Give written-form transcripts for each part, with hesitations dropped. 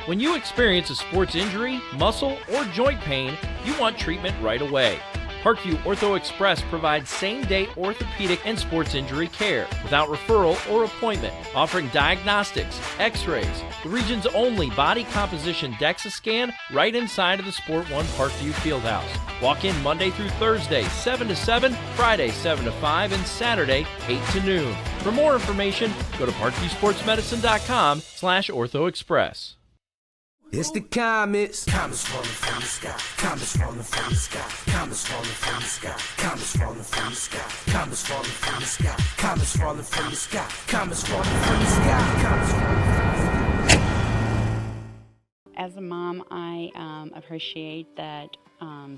When you experience a sports injury, muscle, or joint pain, you want treatment right away. Parkview Ortho Express provides same-day orthopedic and sports injury care without referral or appointment, offering diagnostics, x-rays, the region's only body composition DEXA scan right inside of the Sport One Parkview Fieldhouse. Walk in Monday through Thursday, 7 to 7, Friday, 7 to 5, and Saturday, 8 to noon. For more information, go to parkviewsportsmedicine.com/orthoexpress. It's the comets. Comets falling from the sky. Comets falling from the sky. Comets falling from the sky. Comets falling from the sky. Comets falling from the sky. Comets falling from the sky. Comets falling from the sky. Comets falling from the sky. As a mom, I appreciate that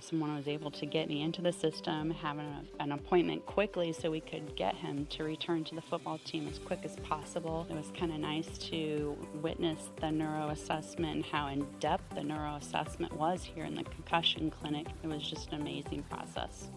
someone was able to get me into the system, having an appointment quickly so we could get him to return to the football team as quick as possible. It was kind of nice to witness the neuro assessment and how in-depth the neuro assessment was here in the Concussion Clinic. It was just an amazing process.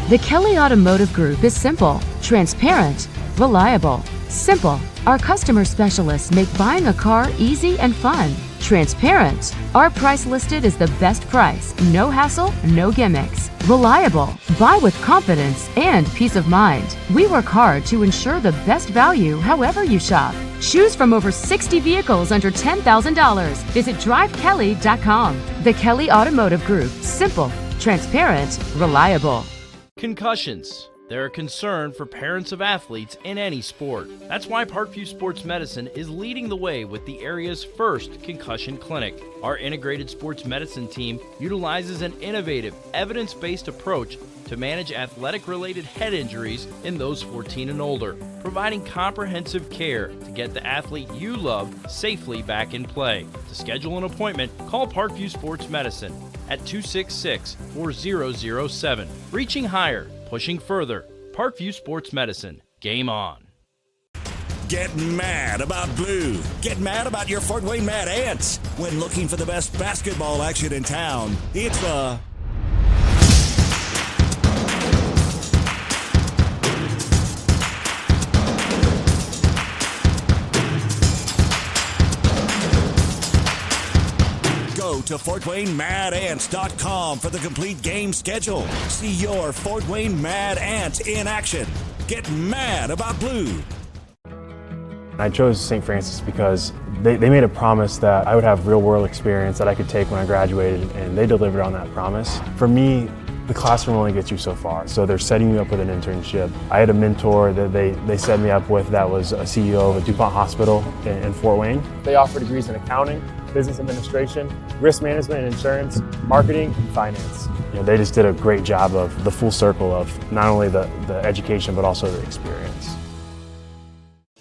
The Kelly Automotive Group is simple, transparent, reliable. Simple. Our customer specialists make buying a car easy and fun. Transparent. Our price listed is the best price. No hassle, no gimmicks. Reliable. Buy with confidence and peace of mind. We work hard to ensure the best value however you shop. Choose from over 60 vehicles under $10,000. Visit drivekelly.com. The Kelly Automotive Group. Simple, transparent, reliable. Concussions. They're a concern for parents of athletes in any sport. That's why Parkview Sports Medicine is leading the way with the area's first Concussion Clinic. Our integrated sports medicine team utilizes an innovative, evidence-based approach to manage athletic-related head injuries in those 14 and older, providing comprehensive care to get the athlete you love safely back in play. To schedule an appointment, call Parkview Sports Medicine at 266-4007. Reaching higher, pushing further. Parkview Sports Medicine. Game on. Get mad about blue. Get mad about your Fort Wayne Mad Ants. When looking for the best basketball action in town, it's the Go to FortWayneMadAnts.com for the complete game schedule. See your Fort Wayne Mad Ants in action. Get mad about blue. I chose St. Francis because they made a promise that I would have real-world experience that I could take when I graduated, and they delivered on that promise. For me, the classroom only gets you so far, so they're setting you up with an internship. I had a mentor that they set me up with that was a CEO of a DuPont hospital in Fort Wayne. They offer degrees in accounting, business administration, risk management and insurance, marketing, and finance. They just did a great job of the full circle of not only the education, but also the experience.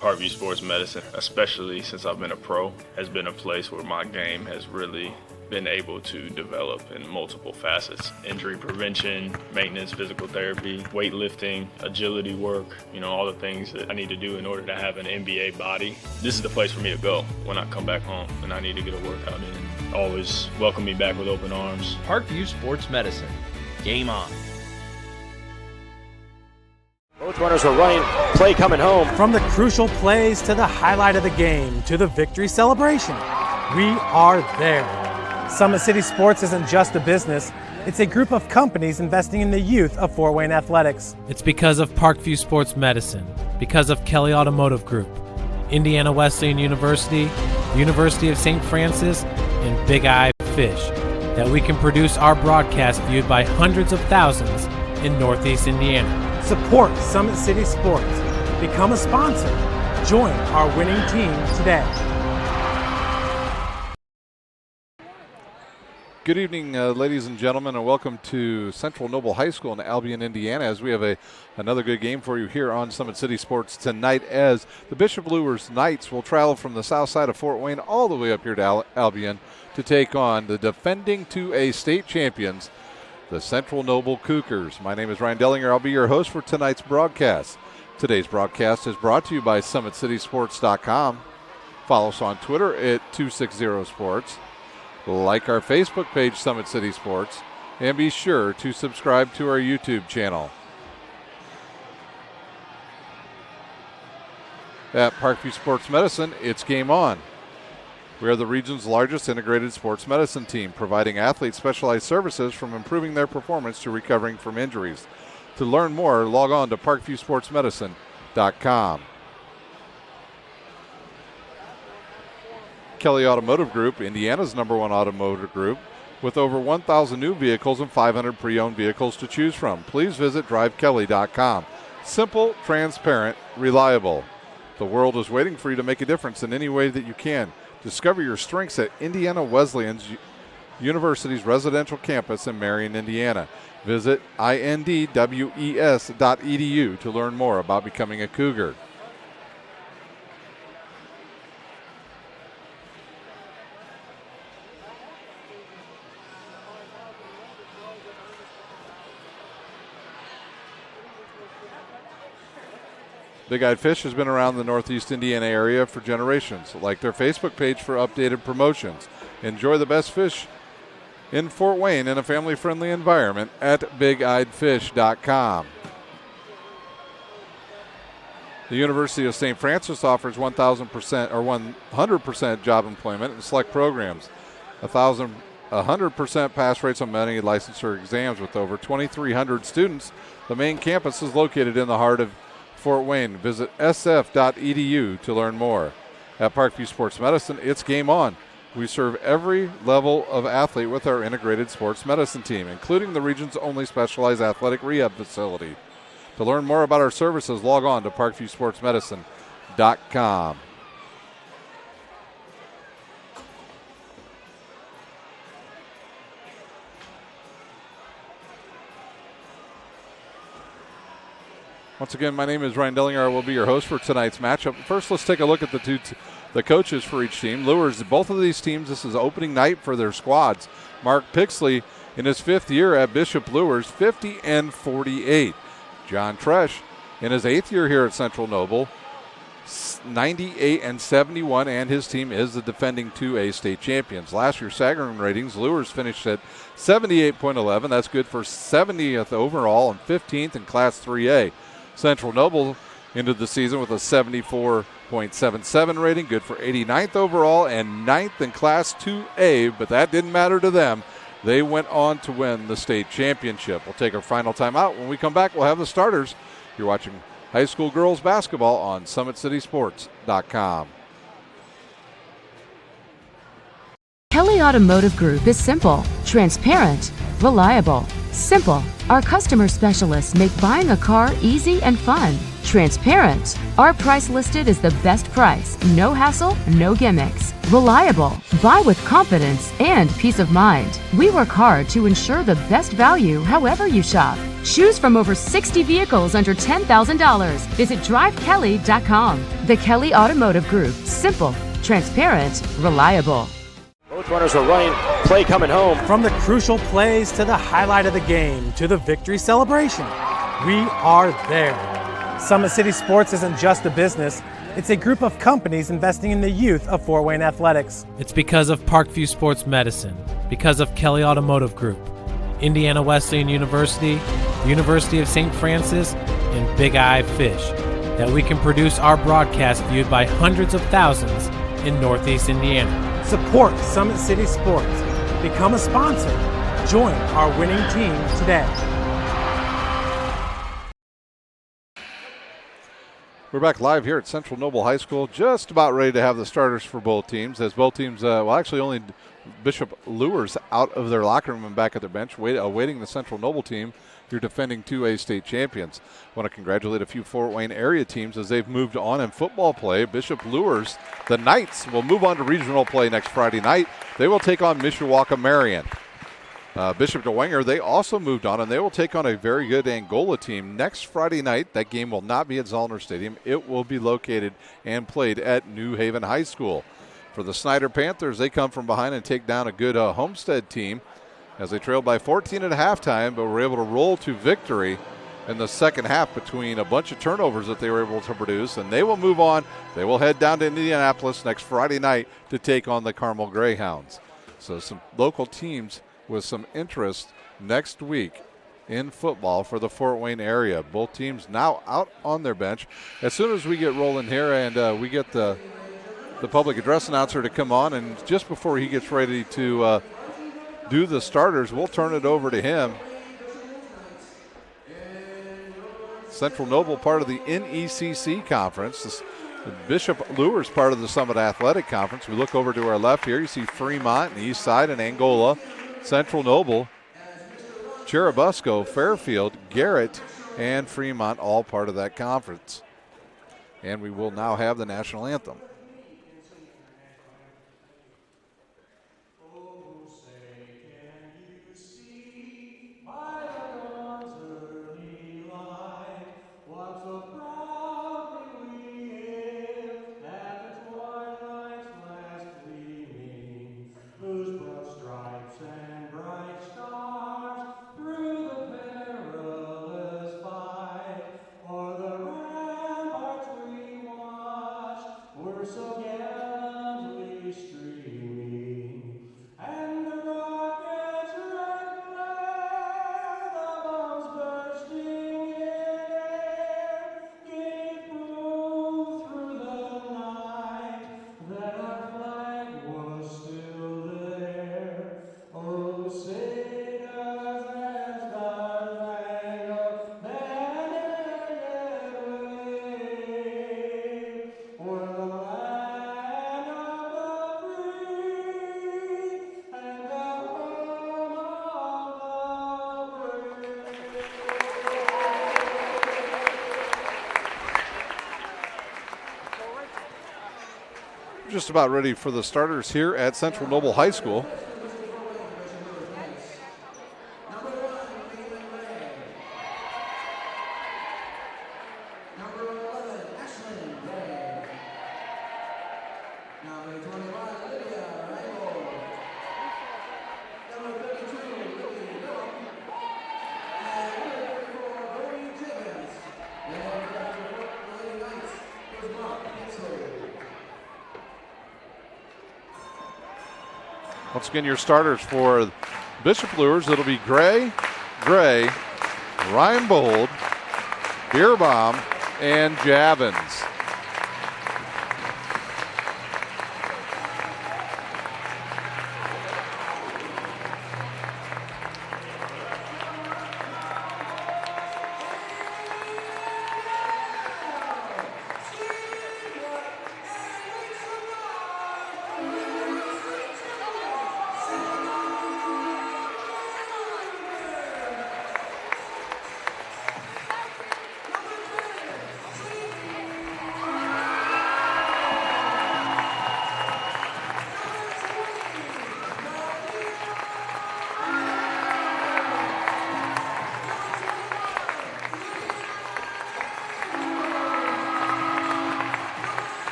Parkview Sports Medicine, especially since I've been a pro, has been a place where my game has really been able to develop in multiple facets. Injury prevention, maintenance, physical therapy, weightlifting, agility work, all the things that I need to do in order to have an NBA body. This is the place for me to go when I come back home and I need to get a workout in. Always welcome me back with open arms. Parkview Sports Medicine. Game on. Both runners are running, play coming home. From the crucial plays to the highlight of the game to the victory celebration, we are there. Summit City Sports isn't just a business, it's a group of companies investing in the youth of Fort Wayne athletics. It's because of Parkview Sports Medicine, because of Kelly Automotive Group, Indiana Wesleyan University, University of St. Francis, and Big Eye Fish, that we can produce our broadcast viewed by hundreds of thousands in Northeast Indiana. Support Summit City Sports. Become a sponsor. Join our winning team today. Good evening, ladies and gentlemen, and welcome to Central Noble High School in Albion, Indiana, as we have another good game for you here on Summit City Sports tonight, as the Bishop Luers Knights will travel from the south side of Fort Wayne all the way up here to Albion to take on the defending 2A state champions, the Central Noble Cougars. My name is Ryan Dellinger. I'll be your host for tonight's broadcast. Today's broadcast is brought to you by SummitCitySports.com. Follow us on Twitter at 260sports. Like our Facebook page, Summit City Sports, and be sure to subscribe to our YouTube channel. At Parkview Sports Medicine, it's game on. We are the region's largest integrated sports medicine team, providing athletes specialized services from improving their performance to recovering from injuries. To learn more, log on to parkviewsportsmedicine.com. Kelly Automotive Group, Indiana's #1 automotive group, with over 1,000 new vehicles and 500 pre-owned vehicles to choose from. Please visit drivekelly.com. Simple, transparent, reliable. The world is waiting for you to make a difference in any way that you can. Discover your strengths at Indiana Wesleyan University's residential campus in Marion, Indiana. Visit indwes.edu to learn more about becoming a Cougar. Big Eyed Fish has been around the Northeast Indiana area for generations. Like their Facebook page for updated promotions. Enjoy the best fish in Fort Wayne in a family-friendly environment at bigeyedfish.com. The University of St. Francis offers 1,000% or 100% job employment in select programs. 100% pass rates on many licensure exams with over 2,300 students. The main campus is located in the heart of Fort Wayne. Visit sf.edu to learn more. At Parkview Sports Medicine, it's game on. We serve every level of athlete with our integrated sports medicine team, including the region's only specialized athletic rehab facility. To learn more about our services, log on to parkviewsportsmedicine.com. Once again, my name is Ryan Dellinger. I will be your host for tonight's matchup. First, let's take a look at the coaches for each team. Luers, both of these teams, this is opening night for their squads. Mark Pixley, in his 5th year at Bishop Luers, 50-48. John Tresh, in his 8th year here at Central Noble, 98-71, and his team is the defending 2A state champions. Last year's Sagarin ratings, Luers finished at 78.11. That's good for 70th overall and 15th in Class 3A. Central Noble ended the season with a 74.77 rating, good for 89th overall and 9th in Class 2A, but that didn't matter to them. They went on to win the state championship. We'll take our final time out. When we come back, we'll have the starters. You're watching high school girls basketball on SummitCitySports.com. Kelly Automotive Group is simple, transparent, reliable. Simple. Our customer specialists make buying a car easy and fun. Transparent. Our price listed is the best price. No hassle, no gimmicks. Reliable. Buy with confidence and peace of mind. We work hard to ensure the best value however you shop. Choose from over 60 vehicles under $10,000. Visit drivekelly.com. The Kelly Automotive Group. Simple, transparent, reliable. Both runners are running, play coming home. From the crucial plays to the highlight of the game to the victory celebration, we are there. Summit City Sports isn't just a business, it's a group of companies investing in the youth of Fort Wayne athletics. It's because of Parkview Sports Medicine, because of Kelly Automotive Group, Indiana Wesleyan University, the University of St. Francis, and Big Eye Fish, that we can produce our broadcast viewed by hundreds of thousands in Northeast Indiana. Support Summit City Sports. Become a sponsor. Join our winning team today. We're back live here at Central Noble High School, just about ready to have the starters for both teams, as both teams, actually only Bishop Luers out of their locker room and back at their bench, awaiting the Central Noble team, your defending 2A state champions. I want to congratulate a few Fort Wayne area teams as they've moved on in football play. Bishop Luers, the Knights, will move on to regional play next Friday night. They will take on Mishawaka Marion. Bishop Dwenger, they also moved on, and they will take on a very good Angola team next Friday night. That game will not be at Zollner Stadium. It will be located and played at New Haven High School. For the Snyder Panthers, they come from behind and take down a good Homestead team as they trailed by 14 at halftime, but were able to roll to victory in the second half between a bunch of turnovers that they were able to produce, and they will move on. They will head down to Indianapolis next Friday night to take on the Carmel Greyhounds. So some local teams with some interest next week in football for the Fort Wayne area. Both teams now out on their bench. As soon as we get rolling here and we get the public address announcer to come on, and just before he gets ready to do the starters, we'll turn it over to him. Central Noble, part of the NECC conference. Bishop Luers, part of the Summit Athletic Conference. We look over to our left here. You see Fremont and East Side and Angola. Central Noble, Churubusco, Fairfield, Garrett, and Fremont, all part of that conference. And we will now have the national anthem. Just about ready for the starters here at Central Noble High School. Once again, your starters for Bishop Luers, it'll be Gray, Ryan Bold, Beerbaum, and Javins.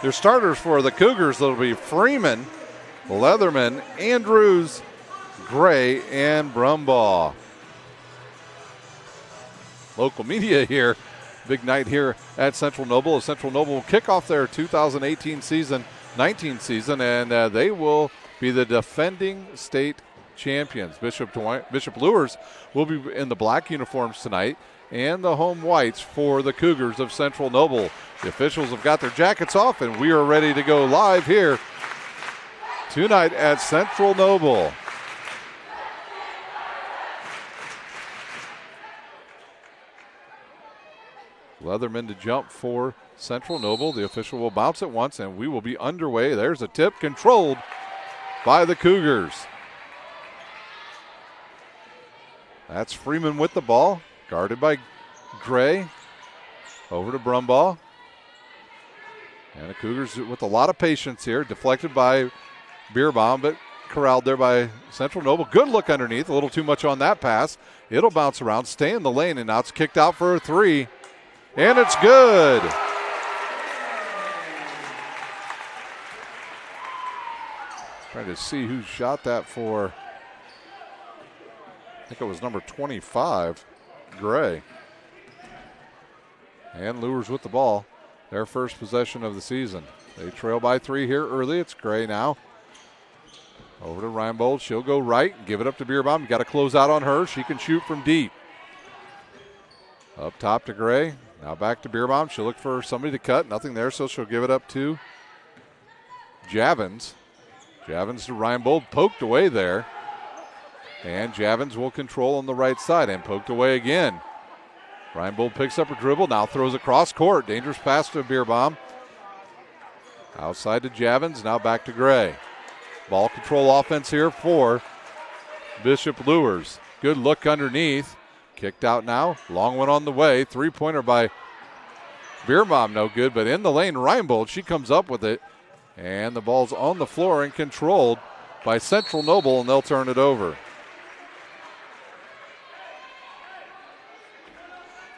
Their starters for the Cougars, that'll be Freeman, Leatherman, Andrews, Gray, and Brumbaugh. Local media here. Big night here at Central Noble. Central Noble will kick off their 2018 season, 19 season, and they will be the defending state champions. Bishop Luers will be in the black uniforms tonight and the home whites for the Cougars of Central Noble. The officials have got their jackets off, and we are ready to go live here tonight at Central Noble. Leatherman to jump for Central Noble. The official will bounce it once, and we will be underway. There's a tip controlled by the Cougars. That's Freeman with the ball, guarded by Gray. Over to Brumbaugh. And the Cougars with a lot of patience here, deflected by Beerbaum, but corralled there by Central Noble. Good look underneath, a little too much on that pass. It'll bounce around, stay in the lane, and now it's kicked out for a three. And it's good. Trying to see who shot that for. I think it was number 25, Gray. And Luers with the ball. Their first possession of the season. They trail by 3 here early. It's Gray now. Over to Reinbold. She'll go right. Give it up to Beerbaum. You got to close out on her. She can shoot from deep. Up top to Gray. Now back to Beerbaum. She'll look for somebody to cut. Nothing there, so she'll give it up to Javins. Javins to Reinbold. Poked away there. And Javins will control on the right side and poked away again. Reinbold picks up a dribble, now throws across court. Dangerous pass to Beerbaum. Outside to Javins, now back to Gray. Ball control offense here for Bishop Luers. Good look underneath. Kicked out now. Long one on the way. Three-pointer by Beerbaum, no good, but in the lane, Reinbold, she comes up with it. And the ball's on the floor and controlled by Central Noble, and they'll turn it over.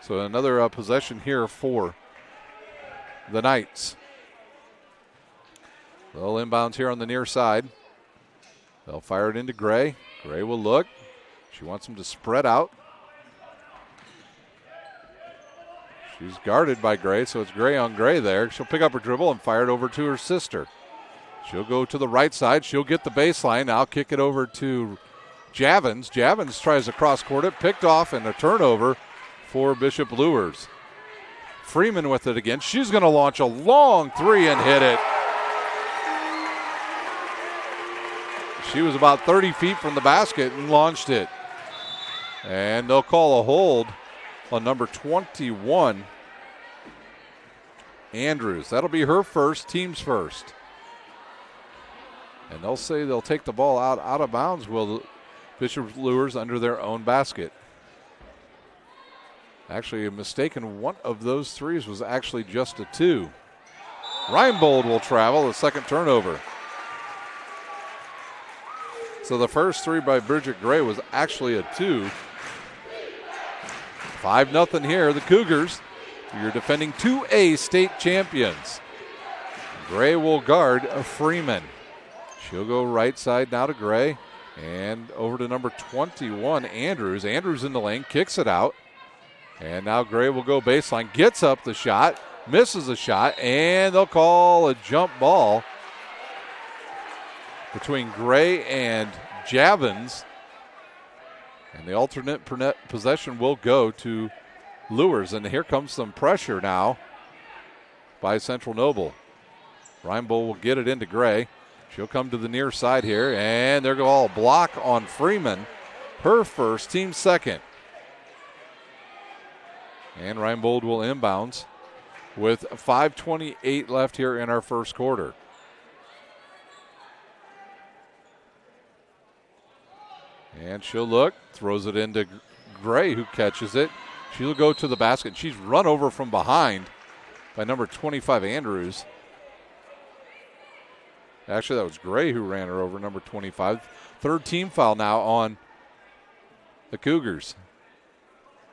So another possession here for the Knights. They'll inbounds here on the near side. They'll fire it into Gray. Gray will look. She wants him to spread out. She's guarded by Gray, so it's Gray on Gray there. She'll pick up her dribble and fire it over to her sister. She'll go to the right side. She'll get the baseline. Now kick it over to Javins. Javins tries to cross court it. Picked off and a turnover for Bishop Luers. Freeman with it again. She's going to launch a long three and hit it. She was about 30 feet from the basket and launched it. And they'll call a hold on number 21, Andrews. That'll be her first, team's first. And they'll say they'll take the ball out of bounds. Will Bishop Luers under their own basket. Actually, a mistaken one of those threes was actually just a two. Reinbold will travel, a second turnover. So the first three by Bridget Gray was actually a two. 5-0 here, the Cougars, your defending 2A state champions. Gray will guard Freeman. She'll go right side now to Gray. And over to number 21, Andrews. Andrews in the lane, kicks it out. And now Gray will go baseline, gets up the shot, misses the shot, and they'll call a jump ball between Gray and Javins. And the alternate possession will go to Luers. And here comes some pressure now by Central Noble. Reinbold will get it into Gray. She'll come to the near side here, and they're going to block on Freeman. Her first, team second. And Reinbold will inbounds with 5:28 left here in our first quarter. And she'll look, throws it into Gray, who catches it. She'll go to the basket. She's run over from behind by number 25, Andrews. Actually, that was Gray who ran her over, number 25. Third team foul now on the Cougars.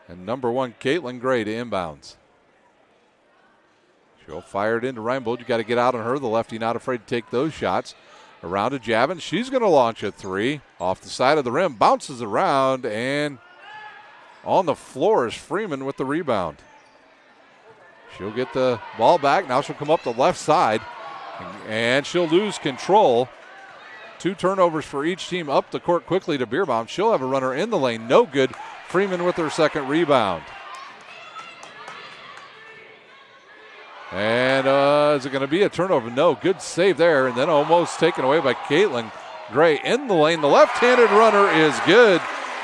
And number 1, Caitlin Gray to inbounds. She'll fire it into Reinbold. You got to get out on her. The lefty not afraid to take those shots. Around to Javin. She's going to launch a three. Off the side of the rim. Bounces around. And on the floor is Freeman with the rebound. She'll get the ball back. Now she'll come up the left side. And she'll lose control. 2 turnovers for each team. Up the court quickly to Beerbaum. She'll have a runner in the lane. No good. Freeman with her second rebound. And is it going to be a turnover? No. Good save there. And then almost taken away by Caitlin Gray in the lane. The left-handed runner is good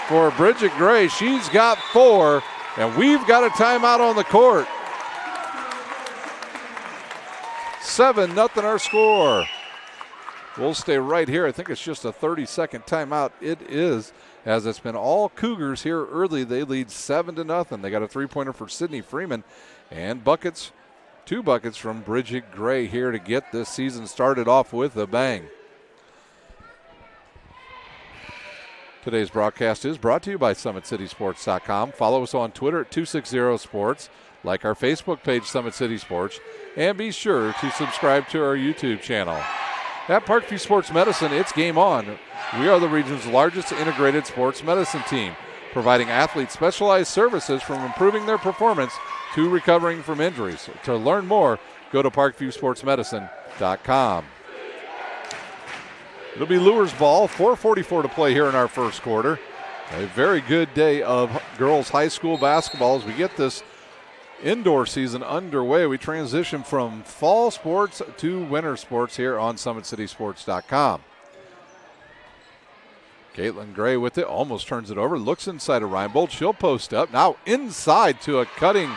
for Bridget Gray. She's got 4. And we've got a timeout on the court. 7-0 our score. We'll stay right here. I think it's just a 30-second timeout. It is, as it's been all Cougars here early. They lead 7-0. They got a three-pointer for Sydney Freeman, and buckets, 2 buckets from Bridget Gray here to get this season started off with a bang. Today's broadcast is brought to you by SummitCitySports.com. Follow us on Twitter at 260sports, like our Facebook page, Summit City Sports, and be sure to subscribe to our YouTube channel. At Parkview Sports Medicine, it's game on. We are the region's largest integrated sports medicine team, providing athletes specialized services from improving their performance to recovering from injuries. To learn more, go to parkviewsportsmedicine.com. It'll be Luers ball, 4:44 to play here in our first quarter. A very good day of girls high school basketball as we get this indoor season underway. We transition from fall sports to winter sports here on SummitCitySports.com. Caitlin Gray with it, almost turns it over, looks inside of Reinbold. She'll post up, now inside to a cutting.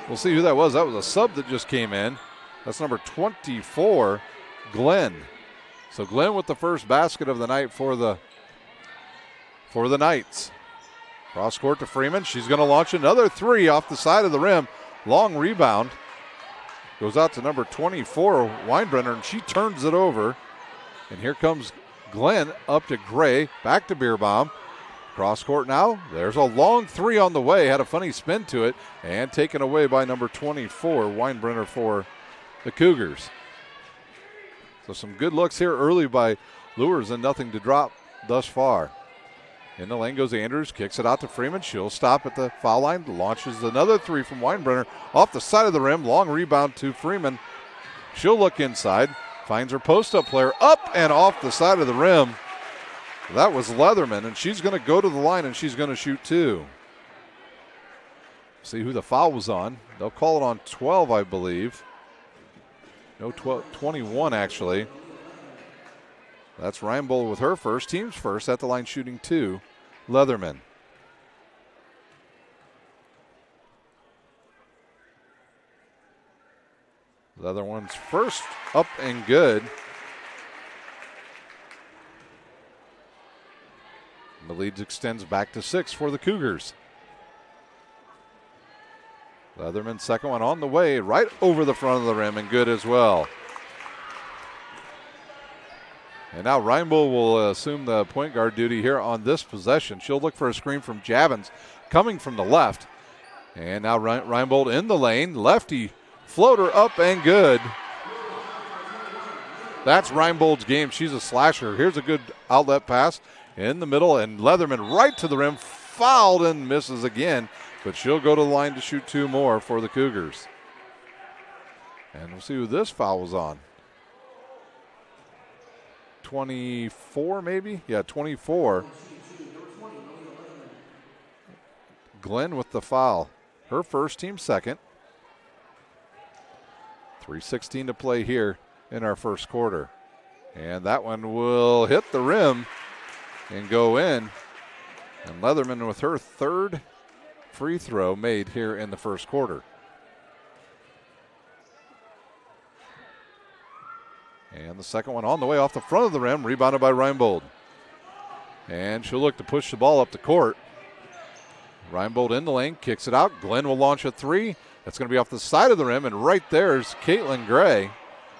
We'll see who that was. That was a sub that just came in. That's number 24, Glenn. So Glenn with the first basket of the night for the Knights. Cross court to Freeman. She's going to launch another 3 off the side of the rim. Long rebound. Goes out to number 24, Weinbrenner, and she turns it over. And here comes Glenn up to Gray. Back to Beerbaum. Cross court now. There's a long 3 on the way. Had a funny spin to it. And taken away by number 24, Weinbrenner for the Cougars. So some good looks here early by Luers and nothing to drop thus far. In the lane goes Andrews, kicks it out to Freeman. She'll stop at the foul line, launches another 3 from Weinbrenner off the side of the rim. Long rebound to Freeman. She'll look inside, finds her post-up player up and off the side of the rim. That was Leatherman, and she's going to go to the line and she's going to shoot 2. See who the foul was on. They'll call it on 12, I believe. No, 21 actually. That's Reinbold with her first, team's first, at the line shooting 2. Leatherman. Leatherman's first up and good. And the lead extends back to 6 for the Cougars. Leatherman's second one on the way, right over the front of the rim, and good as well. And now Reinbold will assume the point guard duty here on this possession. She'll look for a screen from Javins coming from the left. And now Reinbold in the lane. Lefty floater up and good. That's Reinbold's game. She's a slasher. Here's a good outlet pass in the middle, and Leatherman right to the rim. Fouled and misses again, but she'll go to the line to shoot 2 more for the Cougars. And we'll see who this foul was on. 24 maybe? Yeah, 24. Glenn with the foul. Her first, team second. 3:16 to play here in our first quarter. And that one will hit the rim and go in. And Leatherman with her third free throw made here in the first quarter. And the second one on the way off the front of the rim, rebounded by Reinbold. And she'll look to push the ball up the court. Reinbold in the lane, kicks it out. Glenn will launch a 3. That's going to be off the side of the rim, and right there's Caitlin Gray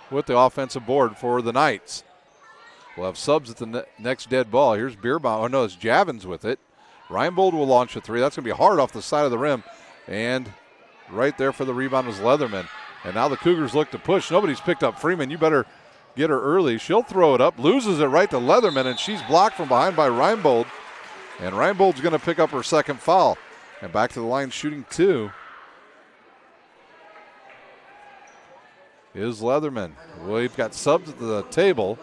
with the offensive board for the Knights. We'll have subs at the next dead ball. Here's Beerbaum. Oh, no, it's Javins with it. Reinbold will launch a 3. That's going to be hard off the side of the rim. And right there for the rebound was Leatherman. And now the Cougars look to push. Nobody's picked up Freeman. You better get her early. She'll throw it up, loses it right to Leatherman, and she's blocked from behind by Reinbold. And Reinbold's going to pick up her second foul. And back to the line shooting 2 is Leatherman. We've got subs at the table.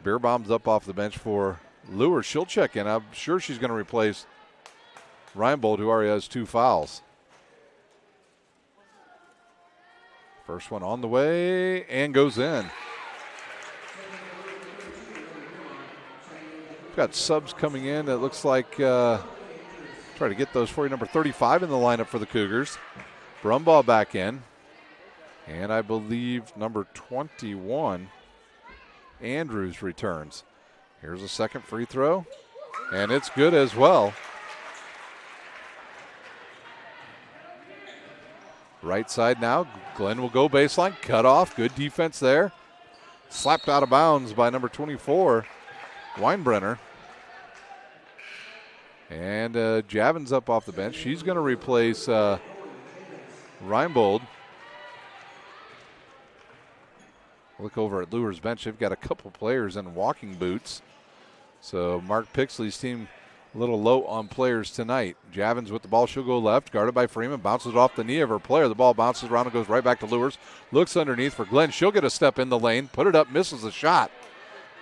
Beerbaum's up off the bench for Luers. She'll check in. I'm sure she's going to replace Reinbold, who already has 2 fouls. First one on the way and goes in. We've got subs coming in. It looks like, try to get those for you. Number 35 in the lineup for the Cougars. Brumbaugh back in. And I believe number 21 Andrews returns. Here's a second free throw, and it's good as well. Right side now, Glenn will go baseline, cut off, good defense there. Slapped out of bounds by number 24, Weinbrenner. And Javins up off the bench. She's going to replace Reinbold. Look over at Luers' bench. They've got a couple players in walking boots. So Mark Pixley's team a little low on players tonight. Javins with the ball. She'll go left, guarded by Freeman. Bounces off the knee of her player. The ball bounces around and goes right back to Luers. Looks underneath for Glenn. She'll get a step in the lane. Put it up, misses the shot.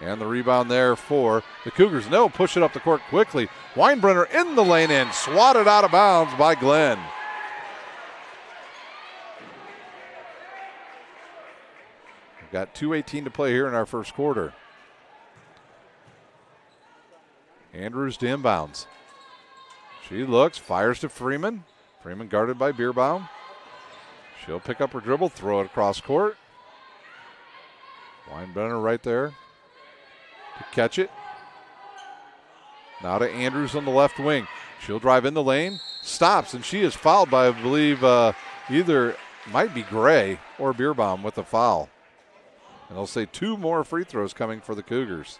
And the rebound there for the Cougars. And they'll push it up the court quickly. Weinbrenner in the lane and swatted out of bounds by Glenn. We've got 2:18 to play here in our first quarter. Andrews to inbounds. She looks, fires to Freeman. Freeman guarded by Bierbaum. She'll pick up her dribble, throw it across court. Weinbrenner right there to catch it. Now to Andrews on the left wing. She'll drive in the lane, stops, and she is fouled by, I believe, either might be Gray or Bierbaum with a foul. And they'll say 2 more free throws coming for the Cougars.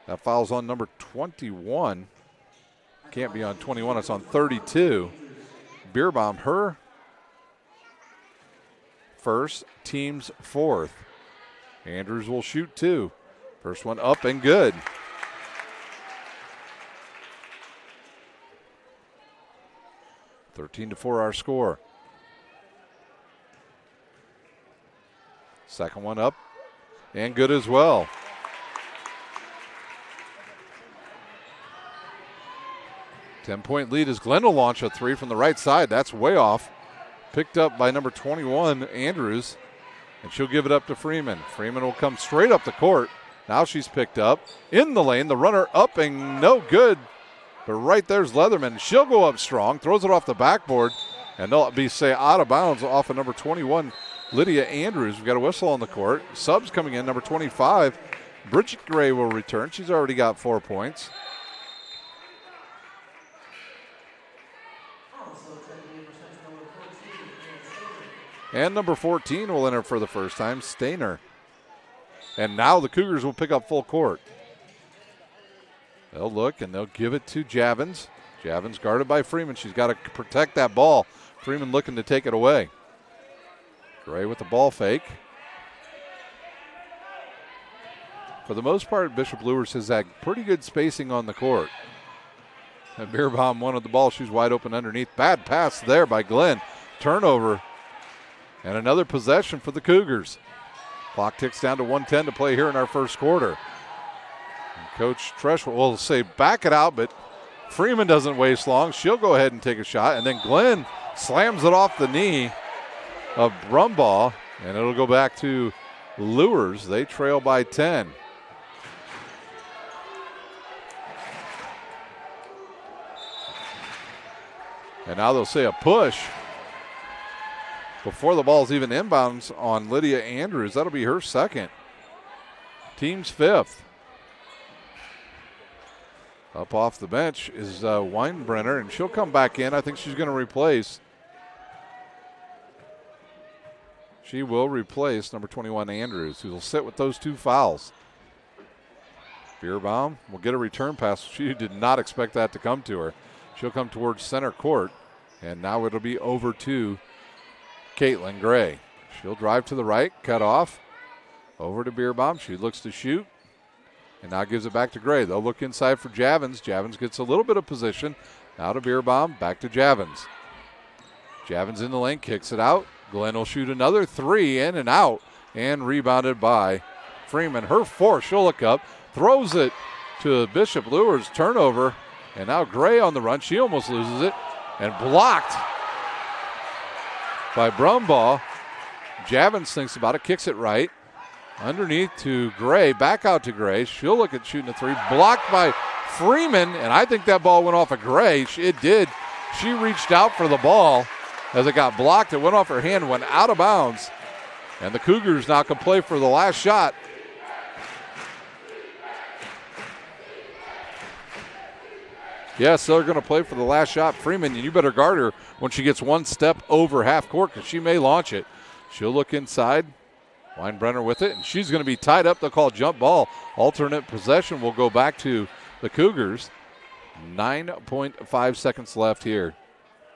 That foul's on number 21. Can't be on 21, it's on 32. Bierbaum, her first, team's fourth. Andrews will shoot 2. First one up and good. (13-4) our score. Second one up and good as well. 10-point lead as Glenn will launch a 3 from the right side. That's way off. Picked up by number 21, Andrews. And she'll give it up to Freeman. Freeman will come straight up the court. Now she's picked up in the lane. The runner up and no good. But right there's Leatherman. She'll go up strong. Throws it off the backboard. And they'll be, say, out of bounds off of number 21, Lydia Andrews. We've got a whistle on the court. Subs coming in. Number 25, Bridget Gray will return. She's already got 4 points. And number 14 will enter for the first time, Stainer. And now the Cougars will pick up full court. They'll look and they'll give it to Javins. Javins guarded by Freeman. She's got to protect that ball. Freeman looking to take it away. Gray with the ball fake. For the most part, Bishop Luers has had pretty good spacing on the court. And Bierbaum wanted the ball. She's wide open underneath. Bad pass there by Glenn. Turnover. And another possession for the Cougars. Clock ticks down to 1:10 to play here in our first quarter. And Coach Tresh will say back it out, but Freeman doesn't waste long. She'll go ahead and take a shot, and then Glenn slams it off the knee of Brumbaugh, and it'll go back to Luers. They trail by 10. And now they'll say a push before the ball's even inbounds on Lydia Andrews. That'll be her second. Team's 5th. Up off the bench is Weinbrenner, and she'll come back in. I think she's going to replace. She will replace number 21 Andrews, who will sit with those 2 fouls. Bierbaum will get a return pass. She did not expect that to come to her. She'll come towards center court, and now it'll be over to Caitlin Gray. She'll drive to the right, cut off, over to Bierbaum. She looks to shoot, and now gives it back to Gray. They'll look inside for Javins. Javins gets a little bit of position. Now to Bierbaum, back to Javins. Javins in the lane, kicks it out. Glenn will shoot another 3, in and out, and rebounded by Freeman. Her 4th. She'll look up, throws it to Bishop Luers. Turnover, and now Gray on the run. She almost loses it, and blocked by Brumbaugh. Javins thinks about it, kicks it right. Underneath to Gray, back out to Gray. She'll look at shooting a 3. Blocked by Freeman, and I think that ball went off of Gray. It did. She reached out for the ball as it got blocked. It went off her hand, went out of bounds. And the Cougars now can play for the last shot. Yes, they're going to play for the last shot. Freeman, you better guard her when she gets one step over half court because she may launch it. She'll look inside. Weinbrenner with it, and she's going to be tied up. They'll call jump ball. Alternate possession will go back to the Cougars. 9.5 seconds left here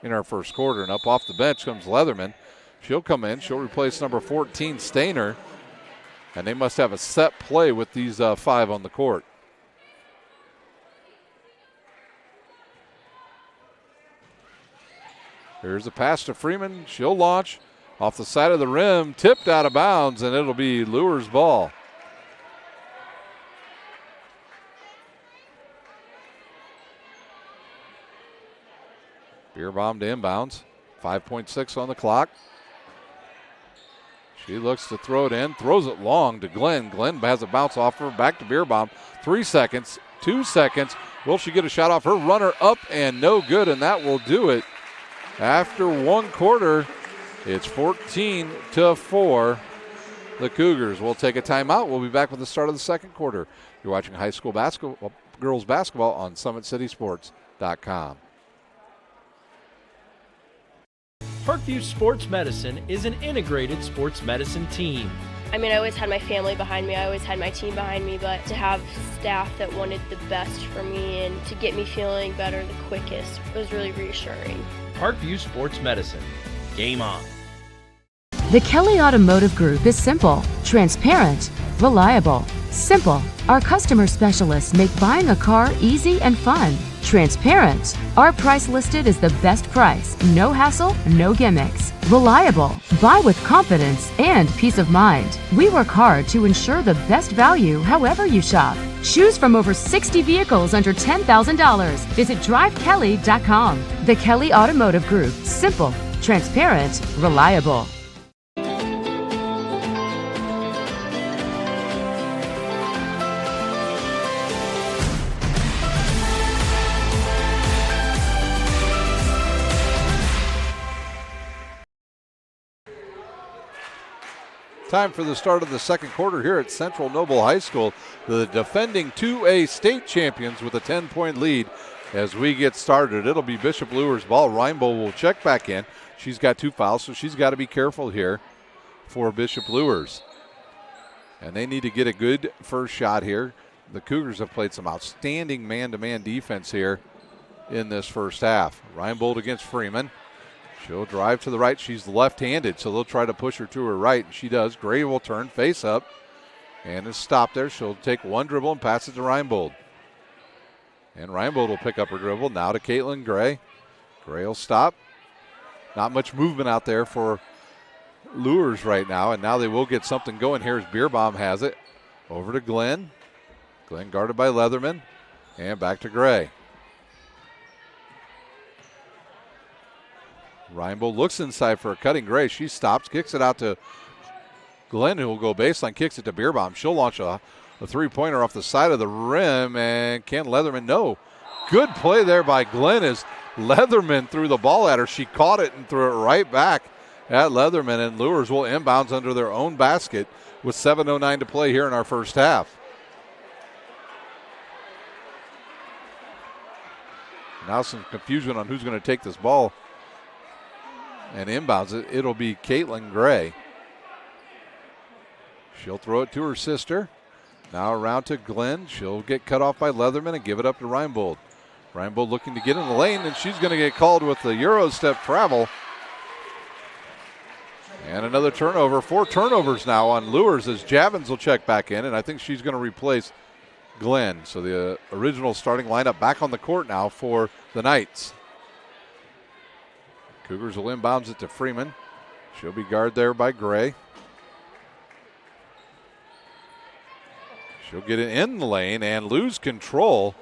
in our first quarter. And up off the bench comes Leatherman. She'll come in. She'll replace number 14, Stainer. And they must have a set play with these 5 on the court. Here's a pass to Freeman. She'll launch off the side of the rim, tipped out of bounds, and it'll be Luers' ball. Beerbaum to inbounds. 5.6 on the clock. She looks to throw it in, throws it long to Glenn. Glenn has a bounce off her, back to Beerbaum. 3 seconds, 2 seconds. Will she get a shot off her runner up and no good, and that will do it. After one quarter, it's 14-4. The Cougars will take a timeout. We'll be back with the start of the second quarter. You're watching high school basketball, girls basketball on SummitCitySports.com. Parkview Sports Medicine is an integrated sports medicine team. I mean, I always had my family behind me. I always had my team behind me, but to have staff that wanted the best for me and to get me feeling better the quickest was really reassuring. Parkview Sports Medicine. Game on. The Kelly Automotive Group is simple, transparent, reliable. Simple. Our customer specialists make buying a car easy and fun. Transparent. Our price listed is the best price. No hassle, no gimmicks. Reliable. Buy with confidence and peace of mind. We work hard to ensure the best value however you shop. Choose from over 60 vehicles under $10,000. Visit drivekelly.com. The Kelly Automotive Group. Simple, transparent, reliable. Time for the start of the second quarter here at Central Noble High School. The defending 2A state champions with a 10-point lead as we get started. It'll be Bishop Luers' ball. Reinbold will check back in. She's got 2 fouls, so she's got to be careful here for Bishop Luers. And they need to get a good first shot here. The Cougars have played some outstanding man-to-man defense here in this first half. Reinbold against Freeman. She'll drive to the right. She's left-handed, so they'll try to push her to her right, and she does. Gray will turn face up and is stopped there. She'll take one dribble and pass it to Reinbold. And Reinbold will pick up her dribble. Now to Caitlin Gray. Gray will stop. Not much movement out there for Luers right now, and now they will get something going here as Beerbaum has it. Over to Glenn. Glenn guarded by Leatherman. And back to Gray. Reinbold looks inside for a cutting Gray. She stops, kicks it out to Glenn, who will go baseline, kicks it to Beerbaum. She'll launch a three-pointer off the side of the rim, and can Leatherman? No. Good play there by Glenn as Leatherman threw the ball at her. She caught it and threw it right back at Leatherman, and Luers will inbounds under their own basket with 7:09 to play here in our first half. Now some confusion on who's going to take this ball and inbounds it. It'll be Caitlin Gray. She'll throw it to her sister. Now around to Glenn. She'll get cut off by Leatherman and give it up to Reinbold. Reinbold looking to get in the lane, and she's going to get called with the Euro step travel. And another turnover. 4 turnovers now on Luers as Javins will check back in, and I think she's going to replace Glenn. So the original starting lineup back on the court now for the Knights. Cougars will inbounds it to Freeman. She'll be guarded there by Gray. She'll get it in the lane and lose control.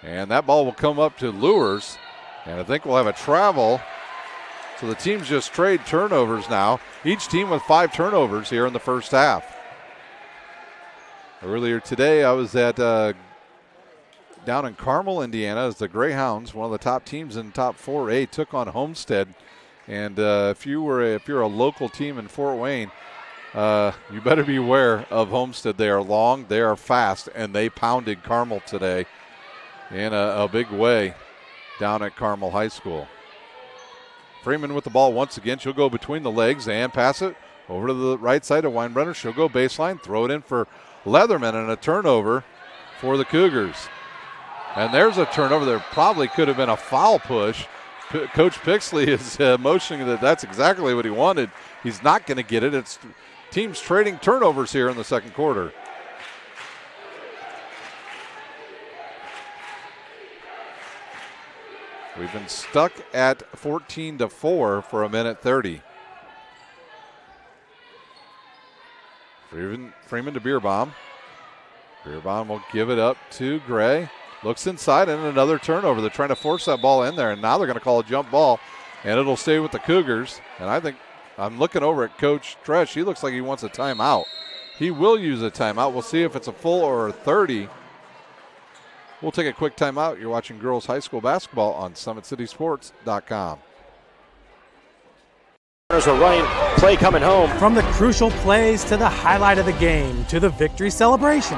And that ball will come up to Luers. And I think we'll have a travel. So the teams just trade turnovers now. Each team with 5 turnovers here in the first half. Earlier today I was at down in Carmel, Indiana, as the Greyhounds, one of the top teams in top 4A, took on Homestead. And if you're a local team in Fort Wayne, you better beware of Homestead. They are long, they are fast, and they pounded Carmel today in a big way down at Carmel High School. Freeman with the ball once again. She'll go between the legs and pass it over to the right side of Weinbrenner. She'll go baseline, throw it in for Leatherman, and a turnover for the Cougars. And there's a turnover. There probably could have been a foul push. Coach Pixley is motioning that that's exactly what he wanted. He's not going to get it. It's teams trading turnovers here in the second quarter. We've been stuck at 14-4 for a minute 30. Freeman to Beerbaum. Beerbaum will give it up to Gray. Looks inside and another turnover. They're trying to force that ball in there, and now they're going to call a jump ball, and it'll stay with the Cougars. And I think I'm looking over at Coach Tresh. He looks like he wants a timeout. He will use a timeout. We'll see if it's a full or a 30. We'll take a quick timeout. You're watching girls high school basketball on SummitCitySports.com. Runners are running, play coming home. From the crucial plays to the highlight of the game to the victory celebration,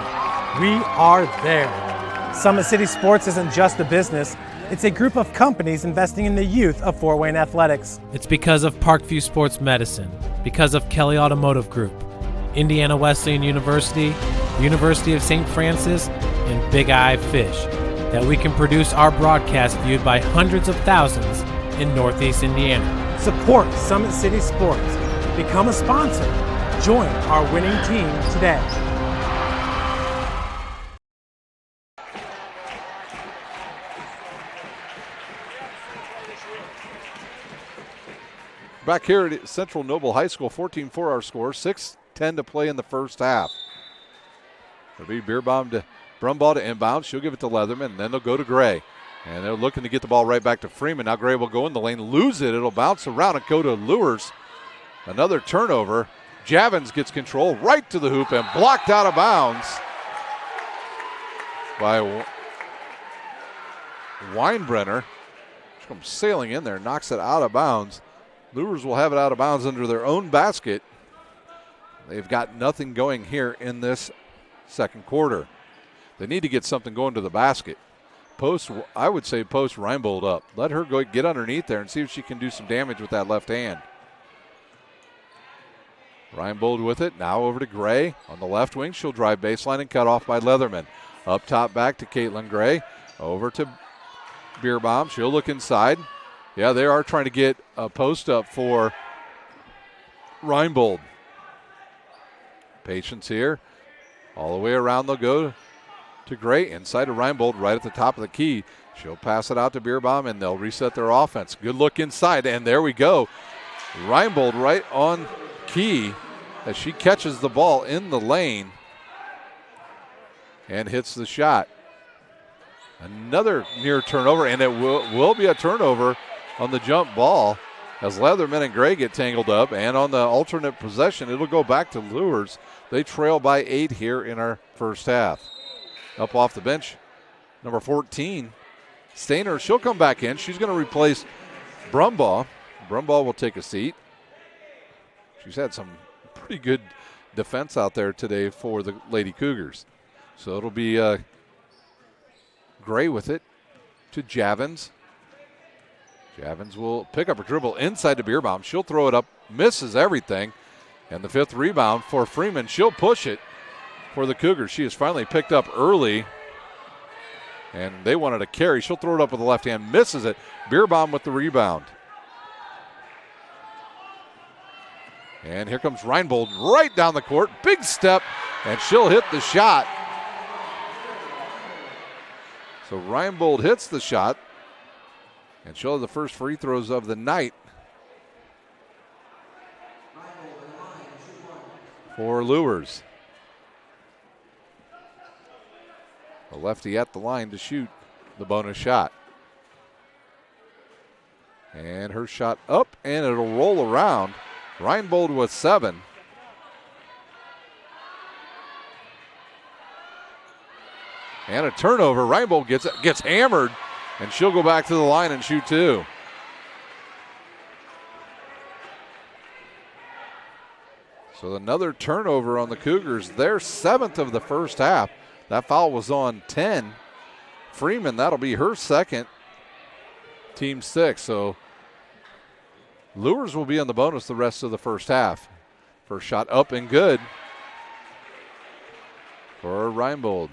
we are there. Summit City Sports isn't just a business, it's a group of companies investing in the youth of Fort Wayne athletics. It's because of Parkview Sports Medicine, because of Kelly Automotive Group, Indiana Wesleyan University, University of St. Francis, and Big Eye Fish, that we can produce our broadcast viewed by hundreds of thousands in Northeast Indiana. Support Summit City Sports. Become a sponsor. Join our winning team today. Back here at Central Noble High School, 14-4 our score, 6:10 to play in the first half. It'll be Brumbaugh to inbound. She'll give it to Leatherman, and then they'll go to Gray. And they're looking to get the ball right back to Freeman. Now Gray will go in the lane, lose it. It'll bounce around and go to Luers. Another turnover. Javins gets control right to the hoop and blocked out of bounds by Weinbrenner. She comes sailing in there, knocks it out of bounds. Luers will have it out of bounds under their own basket. They've got nothing going here in this second quarter. They need to get something going to the basket. I would say post Reinbold up. Let her go get underneath there and see if she can do some damage with that left hand. Reinbold with it. Now over to Gray on the left wing. She'll drive baseline and cut off by Leatherman. Up top back to Caitlin Gray. Over to Beerbaum. She'll look inside. Yeah, they are trying to get a post up for Reinbold. Patience here. All the way around they'll go to Gray, inside of Reinbold, right at the top of the key. She'll pass it out to Beerbaum, and they'll reset their offense. Good look inside, and there we go. Reinbold right on key as she catches the ball in the lane and hits the shot. Another near turnover, and it will be a turnover on the jump ball as Leatherman and Gray get tangled up, and on the alternate possession, it'll go back to Luers. They trail by 8 here in our first half. Up off the bench, number 14, Stainer. She'll come back in. She's going to replace Brumbaugh. Brumbaugh will take a seat. She's had some pretty good defense out there today for the Lady Cougars. So it'll be Gray with it to Javins. Javins will pick up a dribble inside to Beerbaum. She'll throw it up, misses everything. And the 5th rebound for Freeman. She'll push it for the Cougars. She is finally picked up early, and they wanted a carry. She'll throw it up with the left hand, misses it. Beerbaum with the rebound. And here comes Reinbold right down the court. Big step, and she'll hit the shot. So Reinbold hits the shot, and she'll have the first free throws of the night for Luers. A lefty at the line to shoot the bonus shot. And her shot up, and it'll roll around. Reinbold with 7. And a turnover. Reinbold gets hammered, and she'll go back to the line and shoot 2. So another turnover on the Cougars. Their 7th of the first half. That foul was on 10. Freeman, that'll be her 2nd. Team 6. So Luers will be on the bonus the rest of the first half. First shot up and good for Reinbold.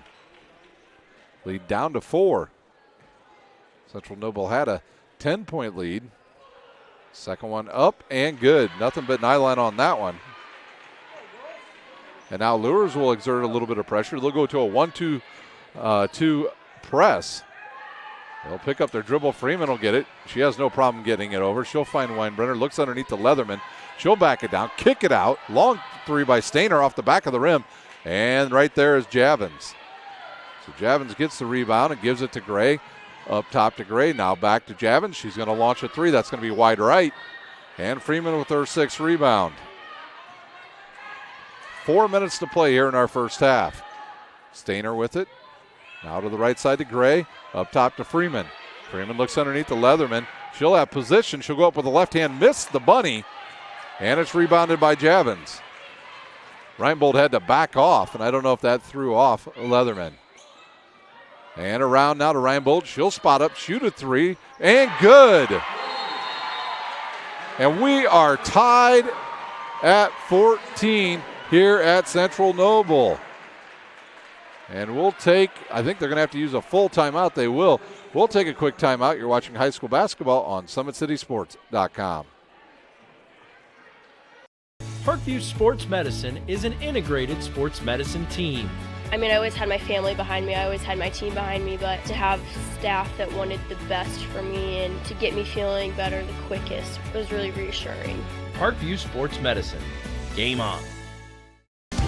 Lead down to 4. Central Noble had a 10-point lead. Second one up and good. Nothing but nylon on that one. And now Luers will exert a little bit of pressure. They'll go to a 1-2 press. They'll pick up their dribble. Freeman will get it. She has no problem getting it over. She'll find Weinbrenner. Looks underneath the Leatherman. She'll back it down, kick it out. Long 3 by Stainer off the back of the rim. And right there is Javins. So Javins gets the rebound and gives it to Gray. Up top to Gray. Now back to Javins. She's going to launch a 3. That's going to be wide right. And Freeman with her 6th rebound. 4 minutes to play here in our first half. Stainer with it. Now to the right side to Gray. Up top to Freeman. Freeman looks underneath the Leatherman. She'll have position. She'll go up with the left hand. Miss the bunny. And it's rebounded by Javins. Reinbold had to back off, and I don't know if that threw off Leatherman. And around now to Reinbold. She'll spot up, shoot a 3, and good. And we are tied at 14 here at Central Noble. And we'll take, I think they're going to have to use a full timeout. They will. We'll take a quick timeout. You're watching high school basketball on SummitCitySports.com. Parkview Sports Medicine is an integrated sports medicine team. I mean, I always had my family behind me. I always had my team behind me, but to have staff that wanted the best for me and to get me feeling better the quickest was really reassuring. Parkview Sports Medicine. Game on.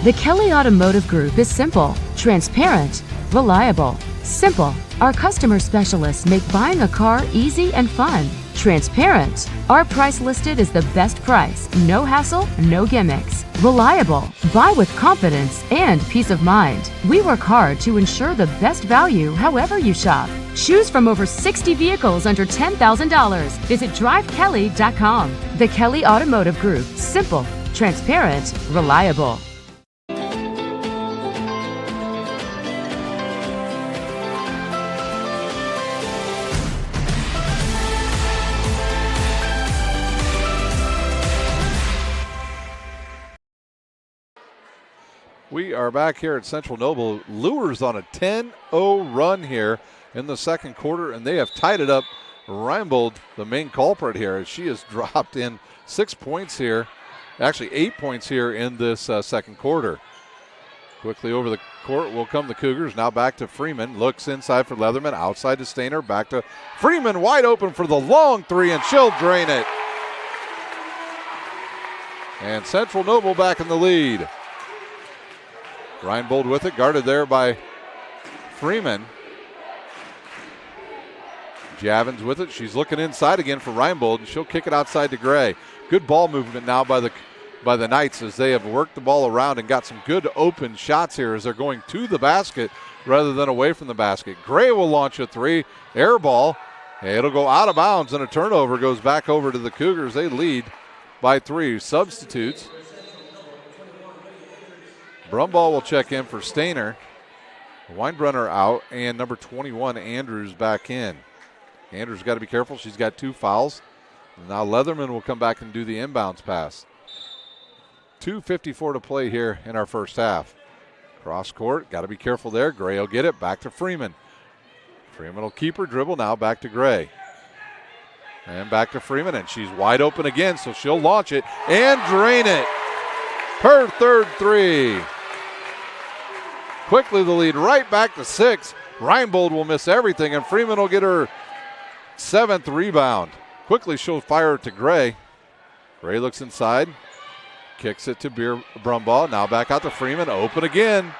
The Kelly Automotive Group is simple, transparent, reliable. Simple. Our customer specialists make buying a car easy and fun. Transparent. Our price listed is the best price. No hassle, no gimmicks. Reliable. Buy with confidence and peace of mind. We work hard to ensure the best value however you shop. Choose from over 60 vehicles under $10,000. Visit drivekelly.com. The Kelly Automotive Group. Simple, transparent, reliable. We are back here at Central Noble. Luers on a 10-0 run here in the second quarter, and they have tied it up. Reinbold, the main culprit here, as she has dropped in 6 points here, actually 8 points here in this second quarter. Quickly over the court will come the Cougars. Now back to Freeman. Looks inside for Leatherman. Outside to Stainer. Back to Freeman. Wide open for the long 3, and she'll drain it. And Central Noble back in the lead. Reinbold with it, guarded there by Freeman. Javins with it. She's looking inside again for Reinbold, and she'll kick it outside to Gray. Good ball movement now by the Knights as they have worked the ball around and got some good open shots here as they're going to the basket rather than away from the basket. Gray will launch a 3, air ball. It'll go out of bounds, and a turnover goes back over to the Cougars. They lead by 3. Substitutes. Brumball will check in for Stainer. Weinbrenner out, and number 21, Andrews, back in. Andrews got to be careful. She's got 2 fouls. Now Leatherman will come back and do the inbounds pass. 2:54 to play here in our first half. Cross court, got to be careful there. Gray will get it, back to Freeman. Freeman will keep her dribble now, back to Gray. And back to Freeman, and she's wide open again, so she'll launch it and drain it. Her third 3. Quickly the lead right back to 6. Reinbold will miss everything, and Freeman will get her 7th rebound. Quickly she'll fire it to Gray. Gray looks inside. Kicks it to Brumball. Now back out to Freeman. Open again.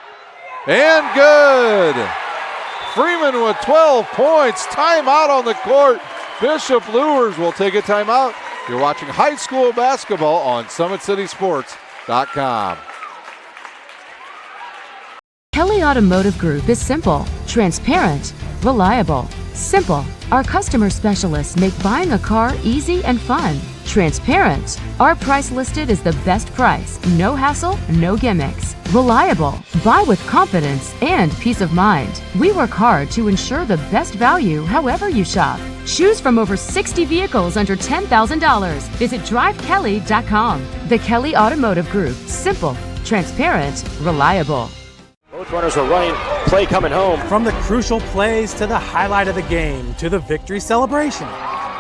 And good. Freeman with 12 points. Timeout on the court. Bishop Luers will take a timeout. You're watching high school basketball on SummitCitySports.com. Kelly Automotive Group is simple, transparent, reliable. Simple. Our customer specialists make buying a car easy and fun. Transparent. Our price listed is the best price. No hassle, no gimmicks. Reliable. Buy with confidence and peace of mind. We work hard to ensure the best value however you shop. Choose from over 60 vehicles under $10,000. Visit drivekelly.com. The Kelly Automotive Group. Simple, transparent, reliable. Both runners are running. Play coming home. From the crucial plays to the highlight of the game to the victory celebration,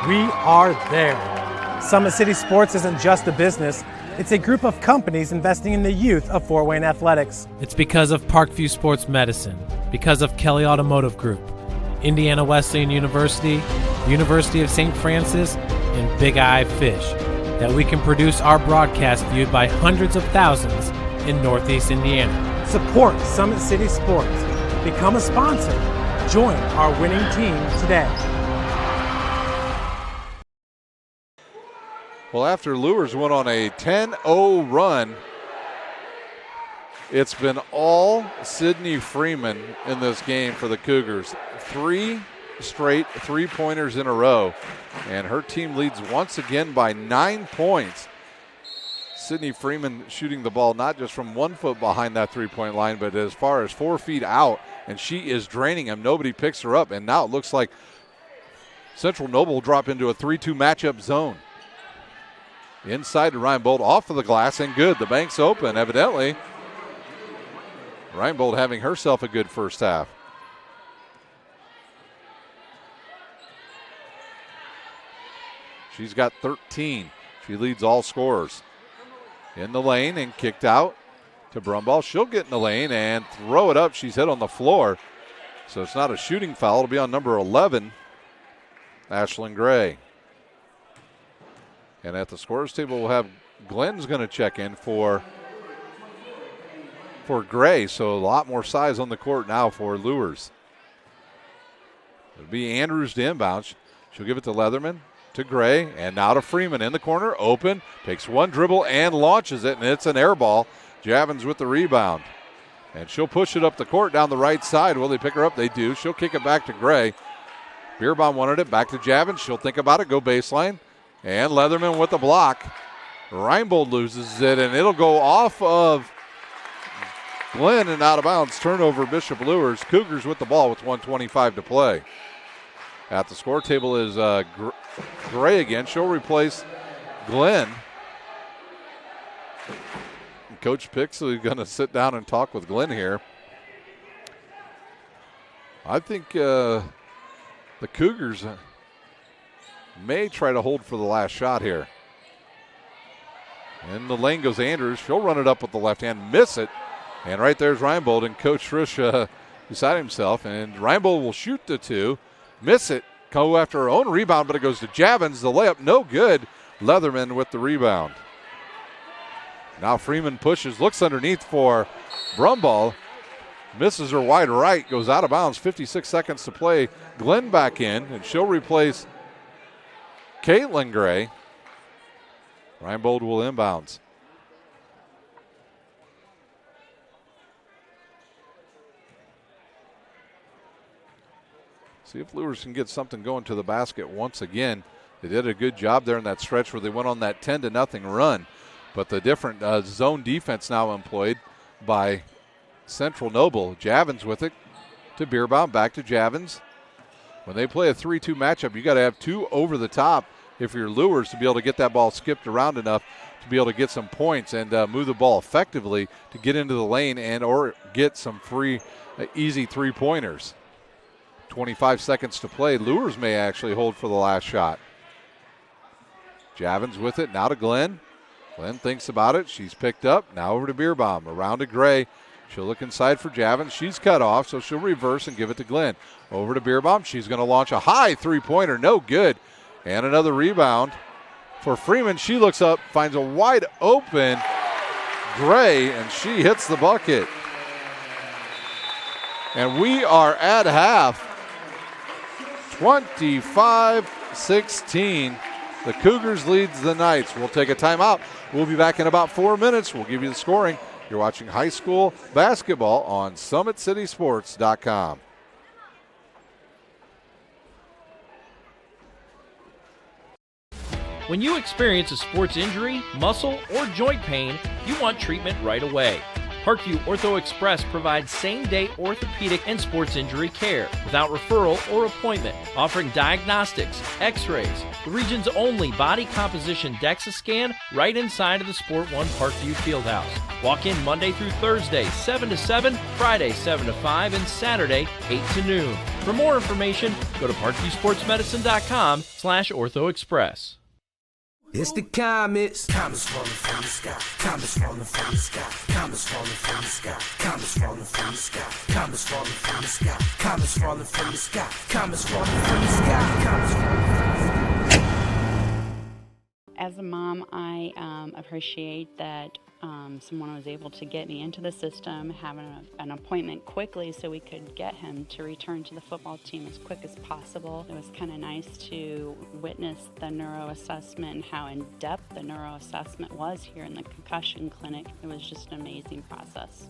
we are there. Summit City Sports isn't just a business, it's a group of companies investing in the youth of Fort Wayne athletics. It's because of Parkview Sports Medicine, because of Kelly Automotive Group, Indiana Wesleyan University, University of St. Francis, and Big Eye Fish, that we can produce our broadcast viewed by hundreds of thousands in Northeast Indiana. Support Summit City Sports. Become a sponsor. Join our winning team today. Well, after Luers went on a 10-0 run, it's been all Sydney Freeman in this game for the Cougars. 3 straight three-pointers in a row, and her team leads once again by 9 points. Sydney Freeman shooting the ball not just from 1 foot behind that three-point line, but as far as 4 feet out, and she is draining him. Nobody picks her up, and now it looks like Central Noble will drop into a 3-2 matchup zone. Inside to Reinbold, off of the glass, and good. The bank's open, evidently. Reinbold having herself a good first half. She's got 13. She leads all scorers. In the lane and kicked out to Brumball. She'll get in the lane and throw it up. She's hit on the floor. So it's not a shooting foul. It'll be on number 11, Ashlyn Gray. And at the scorers table, we'll have Glenn's going to check in for Gray. So a lot more size on the court now for Luers. It'll be Andrews to inbound. She'll give it to Leatherman, to Gray, and now to Freeman in the corner. Open, takes one dribble and launches it, and it's an air ball. Javins with the rebound. And she'll push it up the court down the right side. Will they pick her up? They do. She'll kick it back to Gray. Beerbaum wanted it. Back to Javins. She'll think about it. Go baseline. And Leatherman with the block. Reinbold loses it, and it'll go off of Glenn and out of bounds. Turnover, Bishop Luers. Cougars with the ball with 1:25 to play. At the score table is Gray again. She'll replace Glenn. Coach Pixley going to sit down and talk with Glenn here. I think the Cougars may try to hold for the last shot here. In the lane goes Andrews. She'll run it up with the left hand, miss it. And right there's Reinbold, and Coach Frisch beside himself. And Reinbold will shoot the 2, miss it, go after her own rebound, but it goes to Javins. The layup, no good. Leatherman with the rebound. Now Freeman pushes, looks underneath for Brumball. Misses her wide right, goes out of bounds. 56 seconds to play. Glenn back in, and she'll replace Caitlin Gray. Reinbold will inbounds. See if Luers can get something going to the basket once again. They did a good job there in that stretch where they went on that 10-0 run. But the different zone defense now employed by Central Noble. Javins with it to Beerbaum, back to Javins. When they play a 3-2 matchup, you got to have 2 over the top if you're Luers to be able to get that ball skipped around enough to be able to get some points and move the ball effectively to get into the lane and or get some free, easy three-pointers. 25 seconds to play. Luers may actually hold for the last shot. Javins with it, now to Glenn. Glenn thinks about it. She's picked up. Now over to Beerbaum. Around to Gray. She'll look inside for Javins. She's cut off, so she'll reverse and give it to Glenn. Over to Beerbaum. She's going to launch a high three-pointer. No good. And another rebound for Freeman. She looks up, finds a wide open Gray, and she hits the bucket. And we are at half. 25-16. The Cougars leads the Knights. We'll take a timeout. We'll be back in about 4 minutes. We'll give you the scoring. You're watching high school basketball on SummitCitySports.com. When you experience a sports injury, muscle, or joint pain, you want treatment right away. Parkview Ortho Express provides same-day orthopedic and sports injury care without referral or appointment, offering diagnostics, x-rays, the region's only body composition DEXA scan right inside of the Sport One Parkview Fieldhouse. Walk in Monday through Thursday, 7 to 7, Friday, 7 to 5, and Saturday, 8 to noon. For more information, go to parkviewsportsmedicine.com/orthoexpress. It's the comets. Comets falling from the sky. Comets falling from the sky. Comets falling from the sky. Comets falling from the sky. Comets falling from the sky. Comets falling from the sky. Comets falling from the sky. Comets falling from the sky. As a mom, I appreciate that someone was able to get me into the system, having an appointment quickly so we could get him to return to the football team as quick as possible. It was kind of nice to witness the neuro assessment and how in-depth the neuro assessment was here in the Concussion Clinic. It was just an amazing process.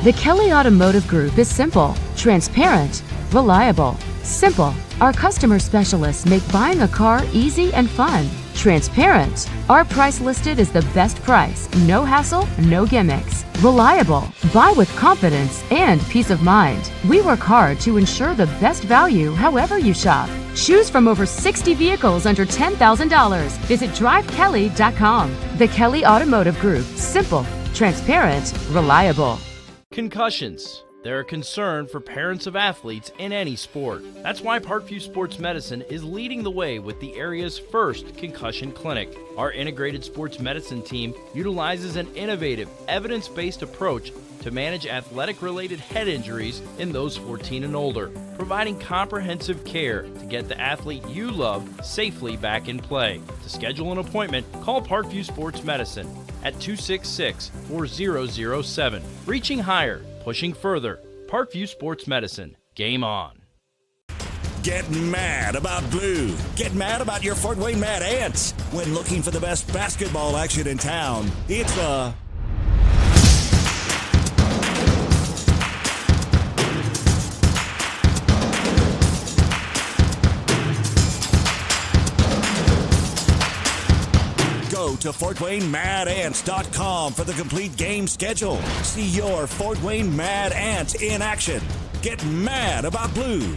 The Kelly Automotive Group is simple, transparent, reliable. Simple. Our customer specialists make buying a car easy and fun. Transparent. Our price listed is the best price. No hassle, no gimmicks. Reliable. Buy with confidence and peace of mind. We work hard to ensure the best value however you shop. Choose from over 60 vehicles under $10,000. Visit drivekelly.com. The Kelly Automotive Group. Simple, transparent, reliable. Concussions. They're a concern for parents of athletes in any sport. That's why Parkview Sports Medicine is leading the way with the area's first Concussion Clinic. Our integrated sports medicine team utilizes an innovative, evidence-based approach to manage athletic-related head injuries in those 14 and older, providing comprehensive care to get the athlete you love safely back in play. To schedule an appointment, call Parkview Sports Medicine at 266-4007. Reaching higher, pushing further. Parkview Sports Medicine. Game on. Get mad about blue. Get mad about your Fort Wayne Mad Ants. When looking for the best basketball action in town, it's Go to FortWayneMadAnts.com for the complete game schedule. See your Fort Wayne Mad Ants in action. Get mad about blue.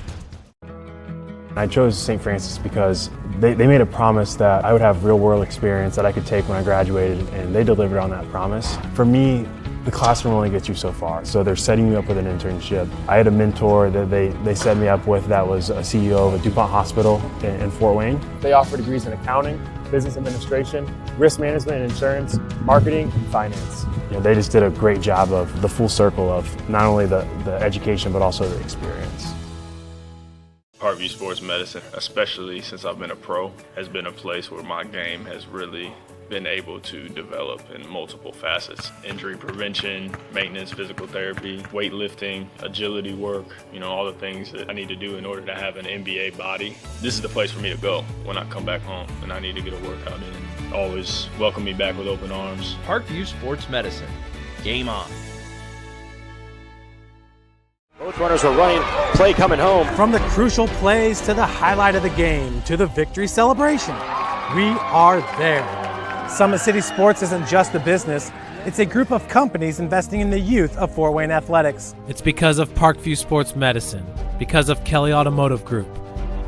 I chose St. Francis because they made a promise that I would have real-world experience that I could take when I graduated, and they delivered on that promise. For me, the classroom only gets you so far, so they're setting you up with an internship. I had a mentor that they set me up with that was a CEO of a DuPont hospital in Fort Wayne. They offer degrees in accounting, business administration, risk management and insurance, marketing, and finance. You know, they just did a great job of the full circle of not only the education but also the experience. Parkview Sports Medicine, especially since I've been a pro, has been a place where my game has really been able to develop in multiple facets. Injury prevention, maintenance, physical therapy, weightlifting, agility work, all the things that I need to do in order to have an NBA body. This is the place for me to go when I come back home and I need to get a workout in. Always welcome me back with open arms. Parkview Sports Medicine. Game on. Both runners are running, play coming home. From the crucial plays to the highlight of the game to the victory celebration, we are there. Summit City Sports isn't just a business, it's a group of companies investing in the youth of Fort Wayne athletics. It's because of Parkview Sports Medicine, because of Kelly Automotive Group,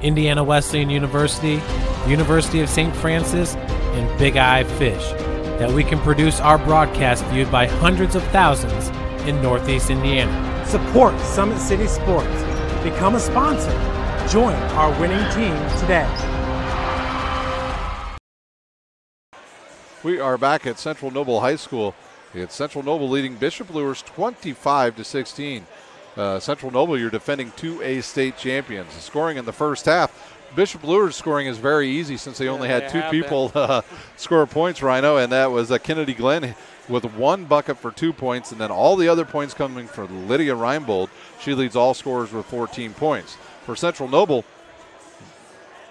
Indiana Wesleyan University, University of St. Francis, and Big Eye Fish, that we can produce our broadcast viewed by hundreds of thousands in Northeast Indiana. Support Summit City Sports. Become a sponsor. Join our winning team today. We are back at Central Noble High School. It's Central Noble leading Bishop Luers 25-16. Central Noble, your defending 2A state champions. The scoring in the first half, Bishop Luers' scoring is very easy since they only had two people score points, Rhino, and that was Kennedy Glenn with 1 bucket for 2 points, and then all the other points coming from Lydia Reinbold. She leads all scorers with 14 points. For Central Noble,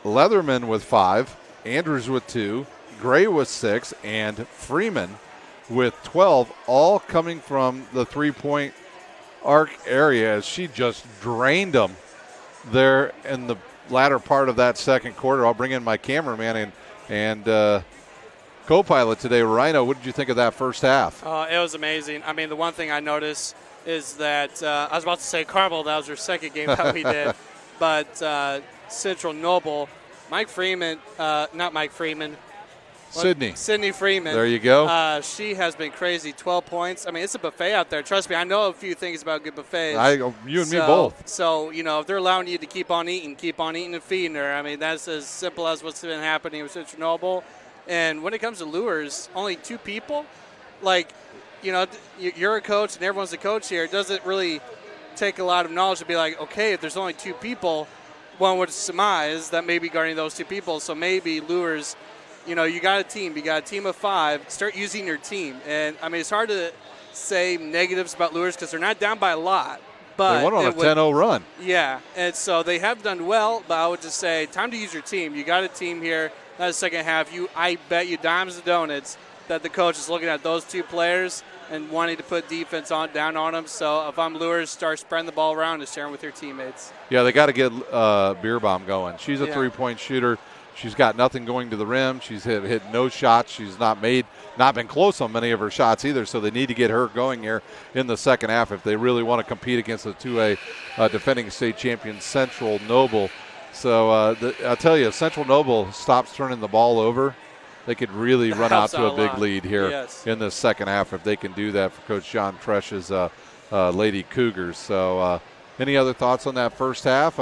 Leatherman with 5, Andrews with 2, Gray with 6, and Freeman with 12, all coming from the three-point arc area as she just drained them there in the latter part of that second quarter. I'll bring in my cameraman and co-pilot today, Rhino. What did you think of that first half? It was amazing. I mean, the one thing I noticed is that I was about to say Carmel, that was her second game that we did, but Central Noble, Sydney Freeman. There you go. She has been crazy. 12 points. I mean, it's a buffet out there. Trust me, I know a few things about good buffets. You and me both. So, if they're allowing you to keep on eating and feeding her, I mean, that's as simple as what's been happening with Central Noble. And when it comes to Luers, only 2 people. You're a coach and everyone's a coach here. It doesn't really take a lot of knowledge to be like, okay, if there's only 2 people, one would surmise that maybe guarding those 2 people. So maybe Luers, you got a team. You got a team of 5. Start using your team. And, I mean, it's hard to say negatives about Luers because they're not down by a lot. But they went on a 10-0 run. Yeah, and so they have done well, but I would just say time to use your team. You got a team here. That second half, I bet you dimes and donuts that the coach is looking at those 2 players and wanting to put defense down on them. So if I'm Luers, start spreading the ball around and sharing with your teammates. Yeah, they got to get Beerbaum going. She's a 3-point shooter. She's got nothing going to the rim. She's hit no shots. She's not been close on many of her shots either. So they need to get her going here in the second half if they really want to compete against the 2A defending state champion Central Noble. So I'll tell you, if Central Noble stops turning the ball over, they could really run out to a big lead here in the second half if they can do that for Coach John Tresh's Lady Cougars. So any other thoughts on that first half?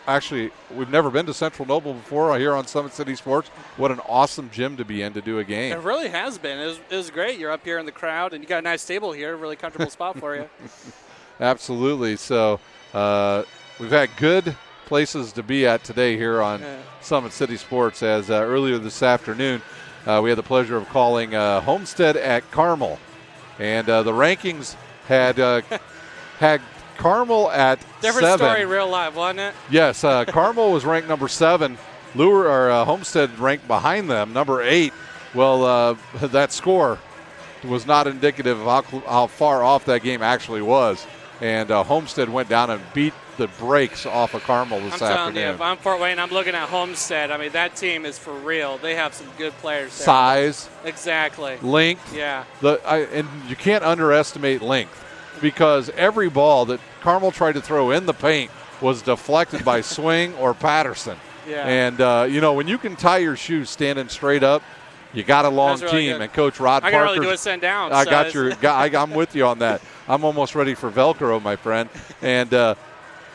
Actually, we've never been to Central Noble before here on Summit City Sports. What an awesome gym to be in to do a game. It really has been. It was great. You're up here in the crowd, and you got a nice table here, a really comfortable spot for you. Absolutely. So we've had good places to be at today here on Summit City Sports, as earlier this afternoon we had the pleasure of calling Homestead at Carmel. And the rankings had Carmel at different 7. Story real life, wasn't it? Yes, Carmel was ranked number 7. Homestead ranked behind them, number 8. Well, that score was not indicative of how far off that game actually was. And Homestead went down and beat the brakes off of Carmel this afternoon. I'm telling you, if I'm Fort Wayne, I'm looking at Homestead. I mean, that team is for real. They have some good players there. Size. Exactly. Length. Yeah. And you can't underestimate length, because every ball that Carmel tried to throw in the paint was deflected by Swing or Patterson. Yeah. And, when you can tie your shoes standing straight up, you got a long team. Good. And Coach Rod Parker. I can really do it send down. I'm with you on that. I'm almost ready for Velcro, my friend. And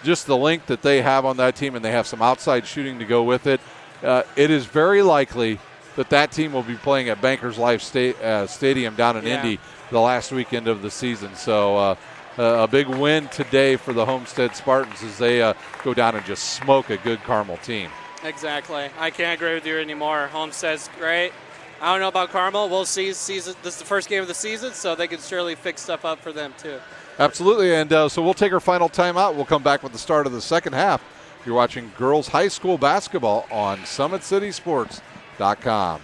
just the length that they have on that team, and they have some outside shooting to go with it. It is very likely that team will be playing at Bankers Life Stadium down in Indy the last weekend of the season. So a big win today for the Homestead Spartans as they go down and just smoke a good Carmel team. Exactly. I can't agree with you anymore. Homestead's great. I don't know about Carmel. We'll see. This is the first game of the season, so they can surely fix stuff up for them too. Absolutely, and so we'll take our final timeout. We'll come back with the start of the second half. You're watching girls high school basketball on SummitCitySports.com.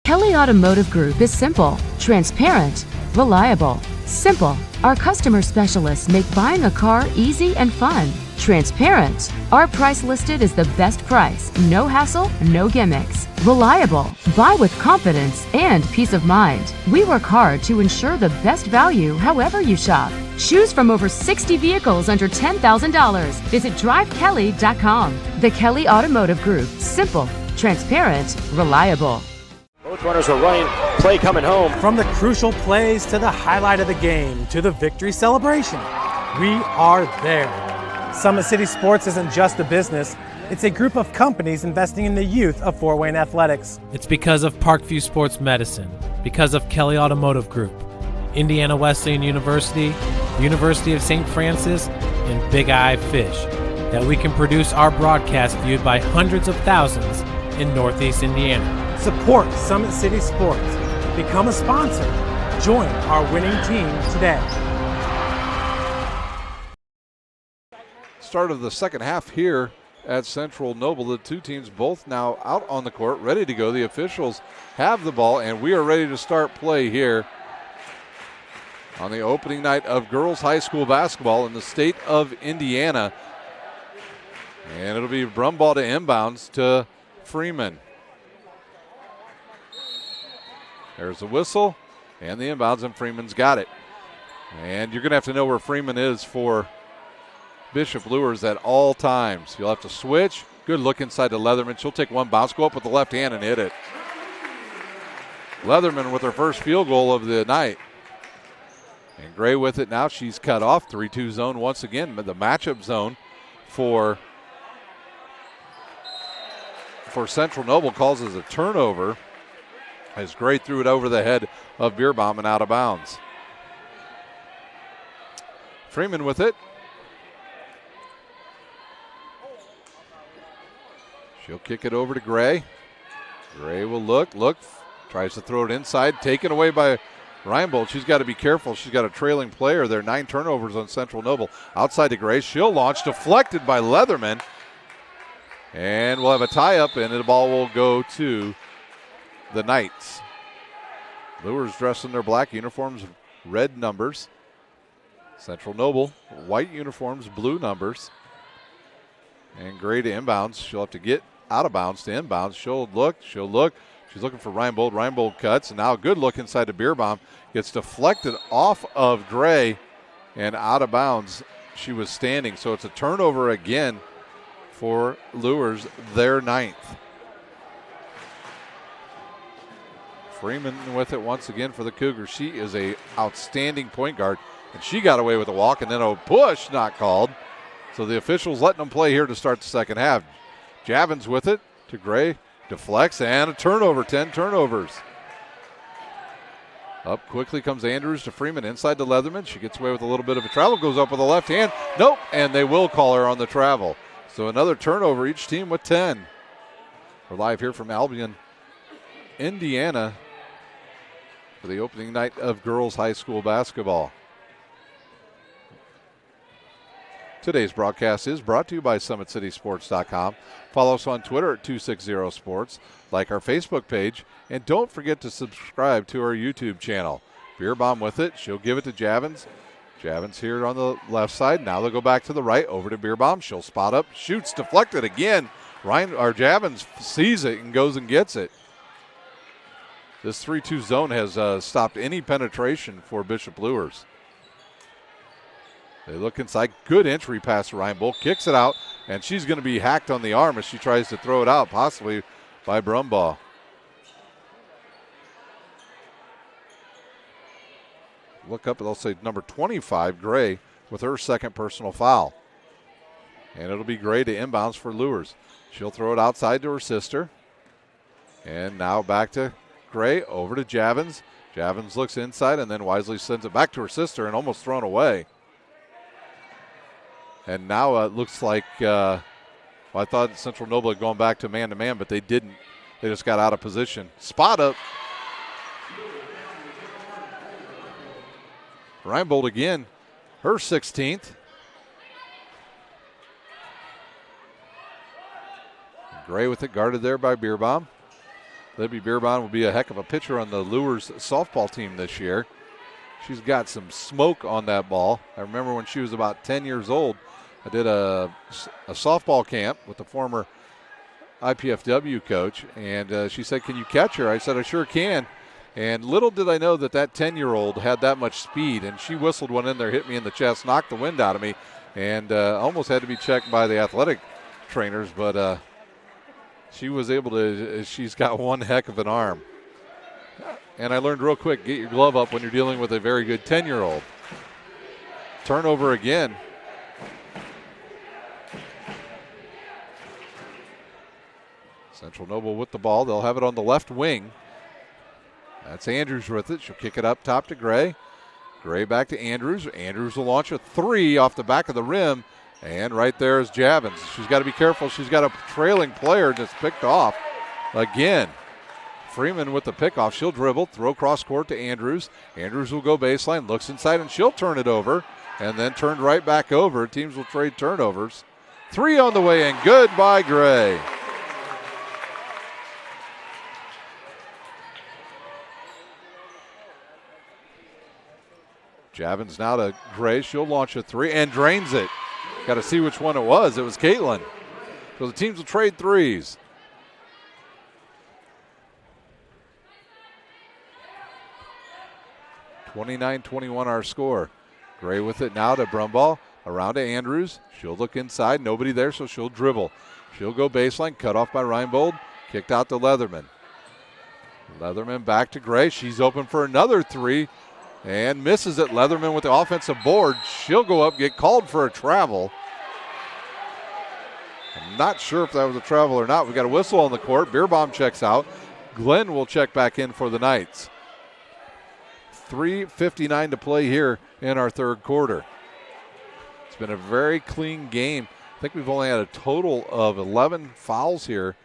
Kelly Automotive Group is simple, transparent, reliable. Simple. Our customer specialists make buying a car easy and fun. Transparent. Our price listed is the best price. No hassle, no gimmicks. Reliable. Buy with confidence and peace of mind. We work hard to ensure the best value however you shop. Choose from over 60 vehicles under $10,000. Visit drivekelly.com. The Kelly Automotive Group. Simple, transparent, reliable. Both runners are running, play coming home. From the crucial plays to the highlight of the game to the victory celebration, we are there. Summit City Sports isn't just a business, it's a group of companies investing in the youth of Fort Wayne athletics. It's because of Parkview Sports Medicine, because of Kelly Automotive Group, Indiana Wesleyan University, University of St. Francis, and Big Eye Fish, that we can produce our broadcast viewed by hundreds of thousands in Northeast Indiana. Support Summit City Sports. Become a sponsor. Join our winning team today. Start of the second half here at Central Noble. The two teams both now out on the court, ready to go. The officials have the ball, and we are ready to start play here on the opening night of girls high school basketball in the state of Indiana. And it'll be Brumball to inbounds to Freeman. There's the whistle and the inbounds, and Freeman's got it. And you're going to have to know where Freeman is for Bishop Luers at all times. You'll have to switch. Good look inside to Leatherman. She'll take one bounce, go up with the left hand and hit it. Leatherman with her first field goal of the night. And Gray with it now. She's cut off. 3-2 zone once again. The matchup zone for Central Noble causes a turnover as Gray threw it over the head of Beerbaum and out of bounds. Freeman with it. She'll kick it over to Gray. Gray will look, tries to throw it inside, taken away by Reinbold. She's got to be careful. She's got a trailing player there. 9 turnovers on Central Noble. Outside to Gray. She'll launch, deflected by Leatherman. And we'll have a tie-up, and the ball will go to the Knights. Luers dressed in their black uniforms, red numbers. Central Noble, white uniforms, blue numbers. And Gray to inbounds. She'll have to get out of bounds to inbounds. She'll look. She's looking for Reinbold. Reinbold cuts, and now a good look inside to Beerbaum. Gets deflected off of Gray and out of bounds. She was standing, so it's a turnover again for Luers, their 9th. Freeman with it once again for the Cougars. She is a outstanding point guard, and she got away with a walk, and then a push not called. So the officials letting them play here to start the second half. Javins with it to Gray, deflects, and a turnover, 10 turnovers. Up quickly comes Andrews to Freeman, inside to Leatherman. She gets away with a little bit of a travel, goes up with the left hand. Nope, and they will call her on the travel. So another turnover, each team with 10. We're live here from Albion, Indiana, for the opening night of girls high school basketball. Today's broadcast is brought to you by SummitCitySports.com. Follow us on Twitter at 260sports, like our Facebook page, and don't forget to subscribe to our YouTube channel. Beerbaum with it. She'll give it to Javins. Javins here on the left side. Now they'll go back to the right, over to Beerbaum. She'll spot up, shoots, deflected again. Javins sees it and goes and gets it. This 3-2 zone has stopped any penetration for Bishop Luers. They look inside. Good entry pass to Reinbold. Kicks it out, and she's going to be hacked on the arm as she tries to throw it out, possibly by Brumbaugh. Look up, and they'll say number 25, Gray, with her second personal foul. And it'll be Gray to inbounds for Luers. She'll throw it outside to her sister. And now back to Gray, over to Javins. Javins looks inside and then wisely sends it back to her sister and almost thrown away. And now it looks like, I thought Central Noble had gone back to man-to-man, but they didn't. They just got out of position. Spot up. Reinbold again, her 16th. Gray with it, guarded there by Beerbaum. Libby Beerbaum will be a heck of a pitcher on the Luers softball team this year. She's got some smoke on that ball. I remember when she was about 10 years old, I did a softball camp with the former IPFW coach, and she said, "Can you catch her?" I said, "I sure can." And little did I know that 10-year-old had that much speed, and she whistled one in there, hit me in the chest, knocked the wind out of me, and almost had to be checked by the athletic trainers, but she was able to. She's got one heck of an arm. And I learned real quick, get your glove up when you're dealing with a very good 10-year-old. Turnover again. Central Noble with the ball. They'll have it on the left wing. That's Andrews with it. She'll kick it up top to Gray. Gray back to Andrews. Andrews will launch a three off the back of the rim. And right there is Javins. She's got to be careful. She's got a trailing player just picked off again. Freeman with the pickoff. She'll dribble, throw cross court to Andrews. Andrews will go baseline, looks inside, and she'll turn it over. And then turned right back over. Teams will trade turnovers. Three on the way, and good by Gray. Javins now to Gray. She'll launch a three and drains it. Got to see which one it was. It was Caitlin. So the teams will trade threes. (29-21) our score. Gray with it now to Brumball. Around to Andrews. She'll look inside. Nobody there, so she'll dribble. She'll go baseline. Cut off by Reinbold. Kicked out to Leatherman. Leatherman back to Gray. She's open for another three. And misses it. Leatherman with the offensive board. She'll go up, get called for a travel. I'm not sure if that was a travel or not. We got a whistle on the court. Beerbaum checks out. Glenn will check back in for the Knights. 3:59 to play here in our third quarter. It's been a very clean game. I think we've only had a total of 11 fouls here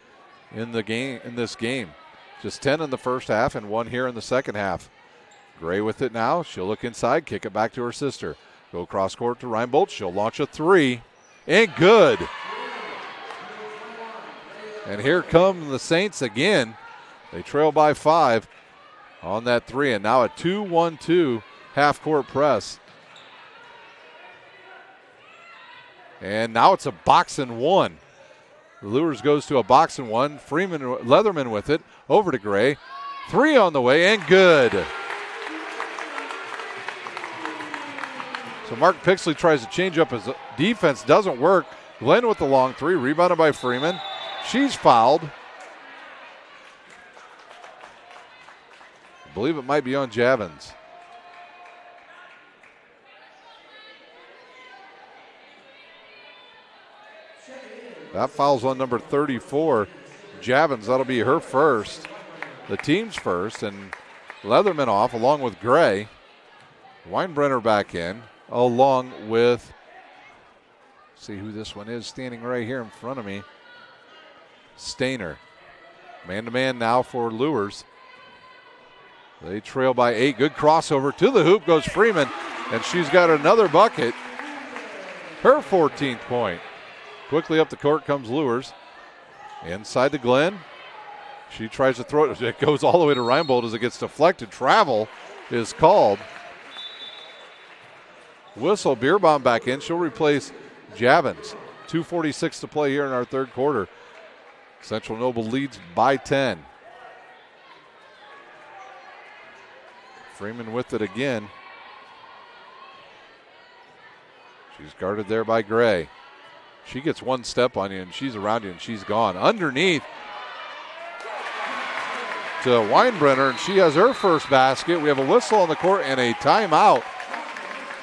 in this game. Just 10 in the first half and 1 here in the second half. Gray with it now. She'll look inside, kick it back to her sister. Go cross court to Reinbold. She'll launch a three. And good. And here come the Saints again. They trail by 5 on that three. And now a 2-1-2 half-court press. And now it's a box and one. The Luers goes to a box and one. Leatherman with it. Over to Gray. Three on the way and good. So Mark Pixley tries to change up his defense. Doesn't work. Glenn with the long three. Rebounded by Freeman. She's fouled. I believe it might be on Javins. That foul's on number 34. Javins, that'll be her first. The team's first. And Leatherman off along with Gray. Weinbrenner back in along with, see who this one is standing right here in front of me. Stainer. Man-to-man now for Luers. They trail by 8. Good crossover to the hoop goes Freeman, and she's got another bucket. Her 14th point. Quickly up the court comes Luers. Inside to Glenn. She tries to throw it. It goes all the way to Reinbold as it gets deflected. Travel is called. Whistle, Beerbaum back in. She'll replace Javins. 2:46 to play here in our third quarter. Central Noble leads by 10. Freeman with it again. She's guarded there by Gray. She gets one step on you and she's around you and she's gone. Underneath to Weinbrenner, and she has her first basket. We have a whistle on the court and a timeout.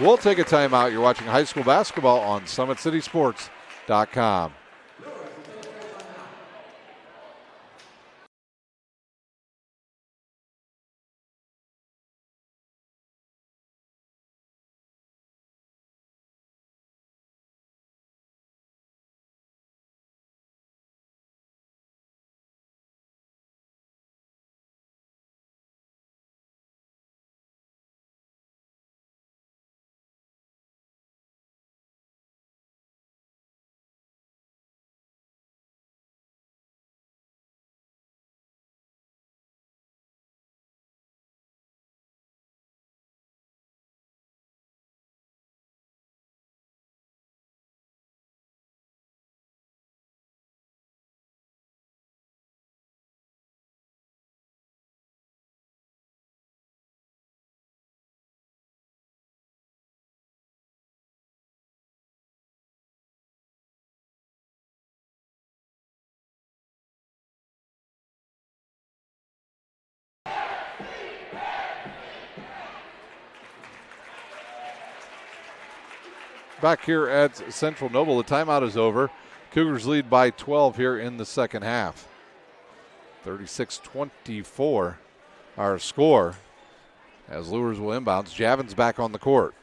We'll take a timeout. You're watching high school basketball on SummitCitySports.com. Back here at Central Noble, the timeout is over. Cougars lead by 12 here in the second half. 36-24 our score. as Luers will inbounds. Javin's back on the court.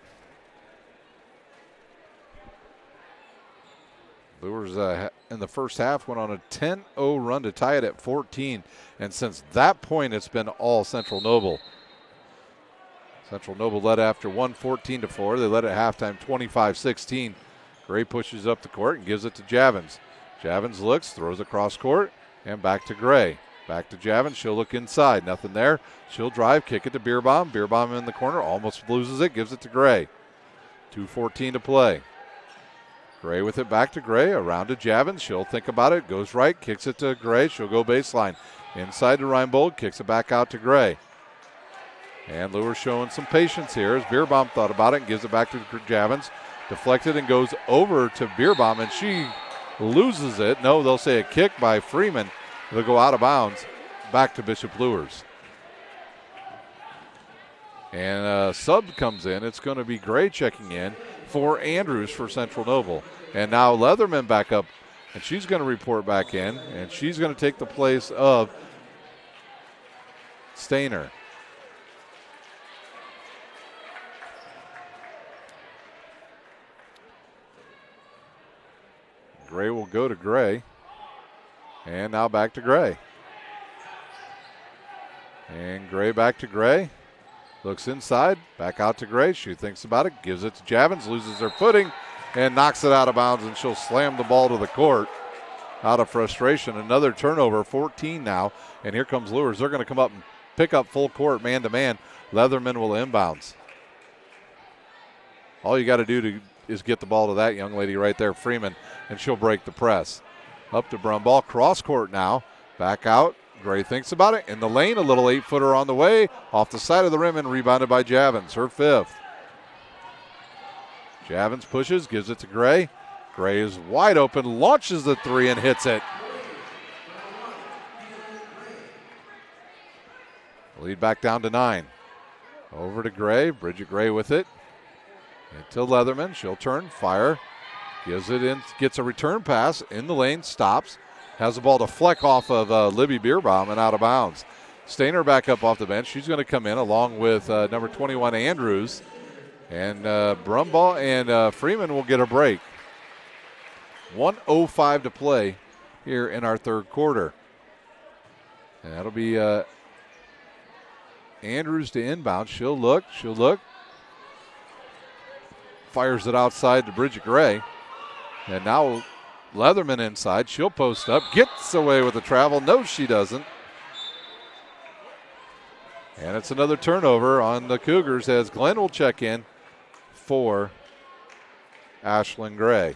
Luers in the first half went on a 10-0 run to tie it at 14, and since that point it's been all Central Noble. Central Noble led after 14-4. They led at halftime 25-16. Gray pushes up the court and gives it to Javins. Javins looks, throws across court, and back to Gray. Back to Javins. She'll look inside. Nothing there. She'll drive, kick it to Beerbaum. Beerbaum in the corner, almost loses it, gives it to Gray. 2:14 to play. Gray with it back to Gray. Around to Javins. She'll think about it. Goes right, kicks it to Gray. She'll go baseline. Inside to Reinbold. Kicks it back out to Gray. And Luers showing some patience here as Beerbaum thought about it and gives it back to Javins. Deflected and goes over to Beerbaum, and she loses it. No, they'll say a kick by Freeman. It'll go out of bounds back to Bishop Luers. And a sub comes in. It's going to be Gray checking in for Andrews for Central Noble. And now Leatherman back up, and she's going to report back in, and she's going to take the place of Stainer. Gray will go to Gray. And now back to Gray. And Gray back to Gray. Looks inside, back out to Gray. She thinks about it, gives it to Javins, loses her footing, and knocks it out of bounds, and she'll slam the ball to the court out of frustration. Another turnover, 14 now, and here comes Luers. They're going to come up and pick up full court, man-to-man. Leatherman will inbounds. All you got to do is get the ball to that young lady right there, Freeman, and she'll break the press. Up to Brumball, cross court now, back out. Gray thinks about it. In the lane, a little 8-footer on the way. Off the side of the rim and rebounded by Javins, her fifth. Javins pushes, gives it to Gray. Gray is wide open, launches the three and hits it. Lead back down to 9. Over to Gray, Bridget Gray with it. Into Leatherman, she'll turn, fire. Gives it in, gets a return pass in the lane, stops. Has the ball to fleck off of Libby Beerbaum and out of bounds. Stainer back up off the bench. She's going to come in along with number 21, Andrews. And Brumball and Freeman will get a break. 1:05 to play here in our third quarter. And that'll be Andrews to inbound. She'll look. Fires it outside to Bridget Gray. And now Leatherman inside. She'll post up. Gets away with the travel. No, she doesn't. And it's another turnover on the Cougars as Glenn will check in for Ashlyn Gray.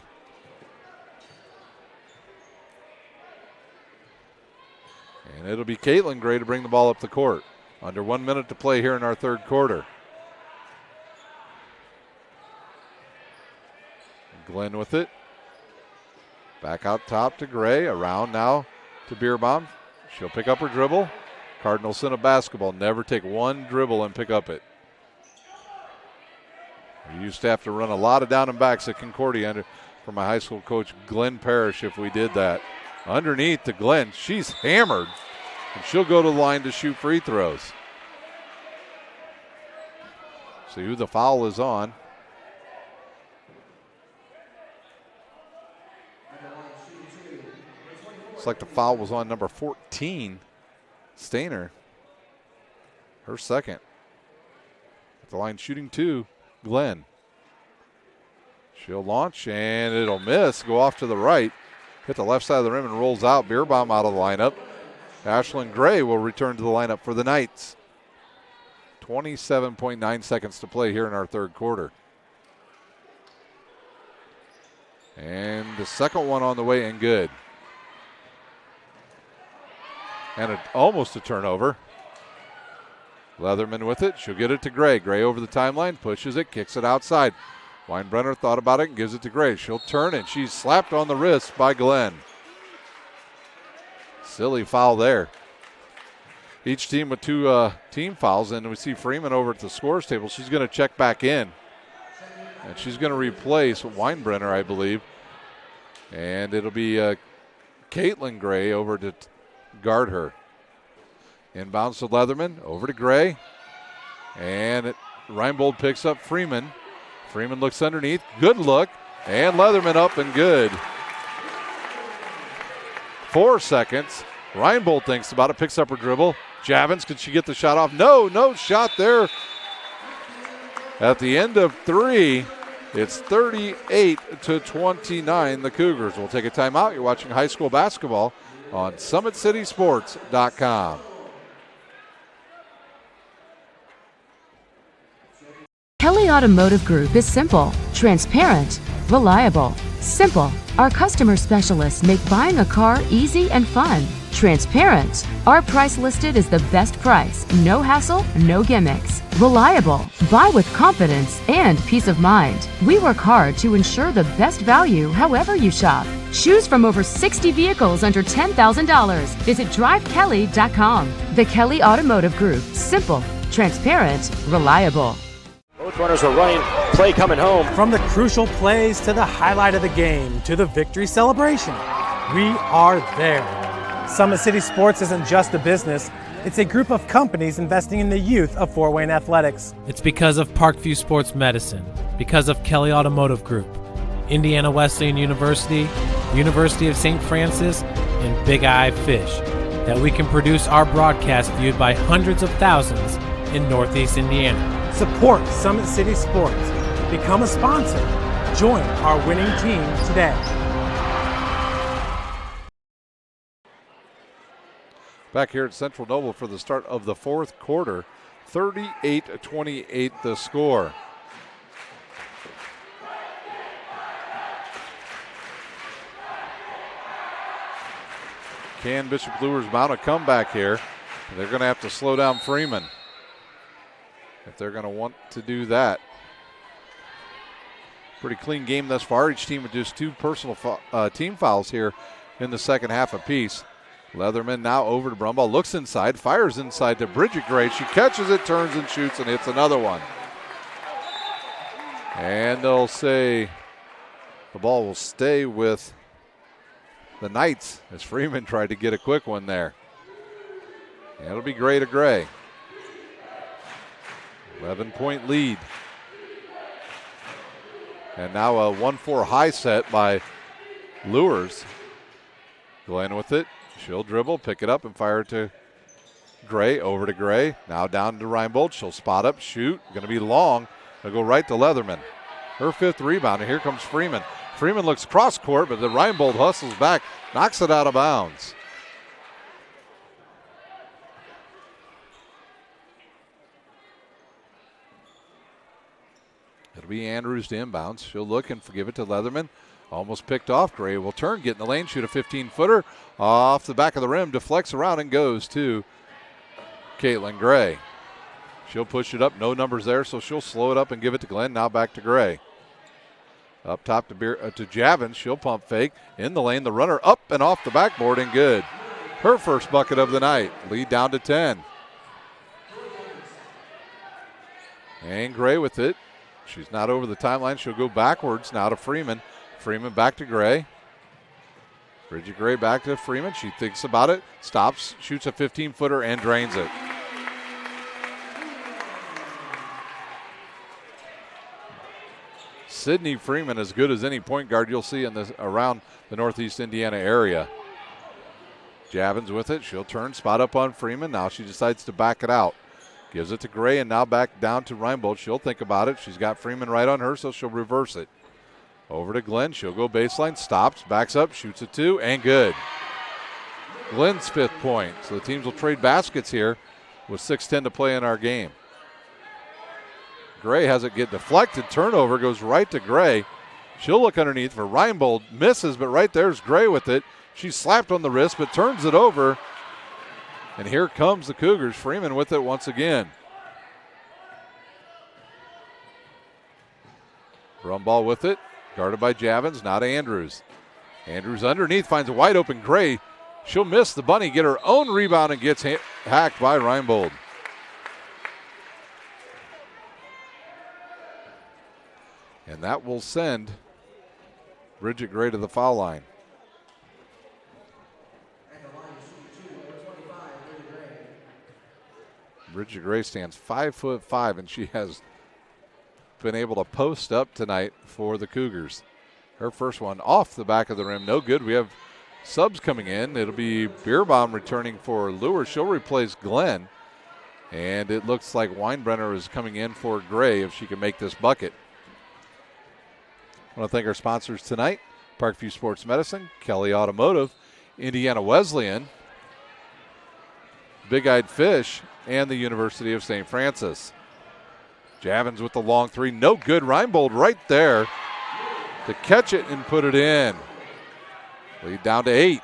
And it'll be Caitlin Gray to bring the ball up the court. Under 1 minute to play here in our third quarter. Glenn with it. Back out top to Gray. Around now to Beerbaum. She'll pick up her dribble. Cardinals in a basketball. Never take one dribble and pick up it. We used to have to run a lot of down and backs at Concordia for my high school coach, Glenn Parrish, if we did that. Underneath to Glenn. She's hammered. And she'll go to the line to shoot free throws. See who the foul is on. Looks like the foul was on number 14, Stainer. Her second. At the line shooting 2, Glenn. She'll launch and it'll miss. Go off to the right. Hit the left side of the rim and rolls out. Beerbaum out of the lineup. Ashlyn Gray will return to the lineup for the Knights. 27.9 seconds to play here in our third quarter. And the second one on the way and good. And almost a turnover. Leatherman with it. She'll get it to Gray. Gray over the timeline, pushes it, kicks it outside. Weinbrenner thought about it and gives it to Gray. She'll turn and she's slapped on the wrist by Glenn. Silly foul there. Each team with 2 team fouls, and we see Freeman over at the scores table. She's going to check back in. And she's going to replace Weinbrenner, I believe. And it'll be Caitlin Gray over to guard her. Inbounds to Leatherman, over to Gray. And Reinbold picks up Freeman. Freeman looks underneath. Good look. And Leatherman up and good. 4 seconds. Reinbold thinks about it, picks up her dribble. Javins, can she get the shot off? No shot there. At the end of 3, it's 38-29. The Cougars will take a timeout. You're watching high school basketball on SummitCitySports.com. Kelly Automotive Group is simple, transparent, reliable. Simple. Our customer specialists make buying a car easy and fun. Transparent. Our price listed is the best price. No hassle, no gimmicks. Reliable. Buy with confidence and peace of mind. We work hard to ensure the best value however you shop. Choose from over 60 vehicles under $10,000. Visit drivekelly.com. The Kelly Automotive Group. Simple, transparent, reliable. Both runners are running, play coming home. From the crucial plays to the highlight of the game to the victory celebration, we are there. Summit City Sports isn't just a business, it's a group of companies investing in the youth of Fort Wayne athletics. It's because of Parkview Sports Medicine, because of Kelly Automotive Group, Indiana Wesleyan University, University of St. Francis, and Big Eye Fish, that we can produce our broadcast viewed by hundreds of thousands in Northeast Indiana. Support Summit City Sports. Become a sponsor. Join our winning team today. Back here at Central Noble for the start of the fourth quarter. 38-28 the score. Can Bishop Luers mount a comeback here? They're going to have to slow down Freeman if they're going to want to do that. Pretty clean game thus far. Each team with just 2 personal team fouls here in the second half apiece. Leatherman now over to Brumbaugh, looks inside, fires inside to Bridget Gray. She catches it, turns and shoots, and hits another one. And they'll say the ball will stay with the Knights as Freeman tried to get a quick one there. And it'll be Gray to Gray. 11-point lead. And now a 1-4 high set by Luers. Glenn with it. She'll dribble, pick it up, and fire it to Gray. Over to Gray. Now down to Reinbold. She'll spot up, shoot. Going to be long. They'll go right to Leatherman. Her 5th rebound, and here comes Freeman. Freeman looks cross court, but the Reinbold hustles back, knocks it out of bounds. It'll be Andrews to inbounds. She'll look and give it to Leatherman. Almost picked off. Gray will turn, get in the lane, shoot a 15-footer. Off the back of the rim, deflects around and goes to Caitlin Gray. She'll push it up. No numbers there, so she'll slow it up and give it to Glenn. Now back to Gray. Up top to Javins. She'll pump fake. In the lane, the runner up and off the backboard and good. Her first bucket of the night. Lead down to 10. And Gray with it. She's not over the timeline. She'll go backwards now to Freeman. Freeman back to Gray. Bridget Gray back to Freeman. She thinks about it, stops, shoots a 15-footer, and drains it. Sydney Freeman as good as any point guard you'll see in around the Northeast Indiana area. Javins with it. She'll turn, spot up on Freeman. Now she decides to back it out. Gives it to Gray and now back down to Reinbold. She'll think about it. She's got Freeman right on her, so she'll reverse it. Over to Glenn. She'll go baseline, stops, backs up, shoots a 2, and good. Glenn's 5th point. So the teams will trade baskets here with 6:10 to play in our game. Gray has it get deflected. Turnover goes right to Gray. She'll look underneath for Reinbold. Misses, but right there's Gray with it. She's slapped on the wrist, but turns it over. And here comes the Cougars. Freeman with it once again. Brumbaugh with it. Guarded by Javins, now to Andrews. Andrews underneath, finds a wide open Gray. She'll miss the bunny, get her own rebound, and gets hacked by Reinbold. And that will send Bridget Gray to the foul line. Bridget Gray stands 5'5", and she has been able to post up tonight for the Cougars. Her first one off the back of the rim, no good. We have subs coming in. It'll be Bierbaum returning for Luers. She'll replace Glenn. And it looks like Weinbrenner is coming in for Gray if she can make this bucket. I want to thank our sponsors tonight: Parkview Sports Medicine, Kelly Automotive, Indiana Wesleyan, Big Eyed Fish, and the University of St. Francis. Javins with the long three, no good. Reinbold right there to catch it and put it in. Lead down to 8.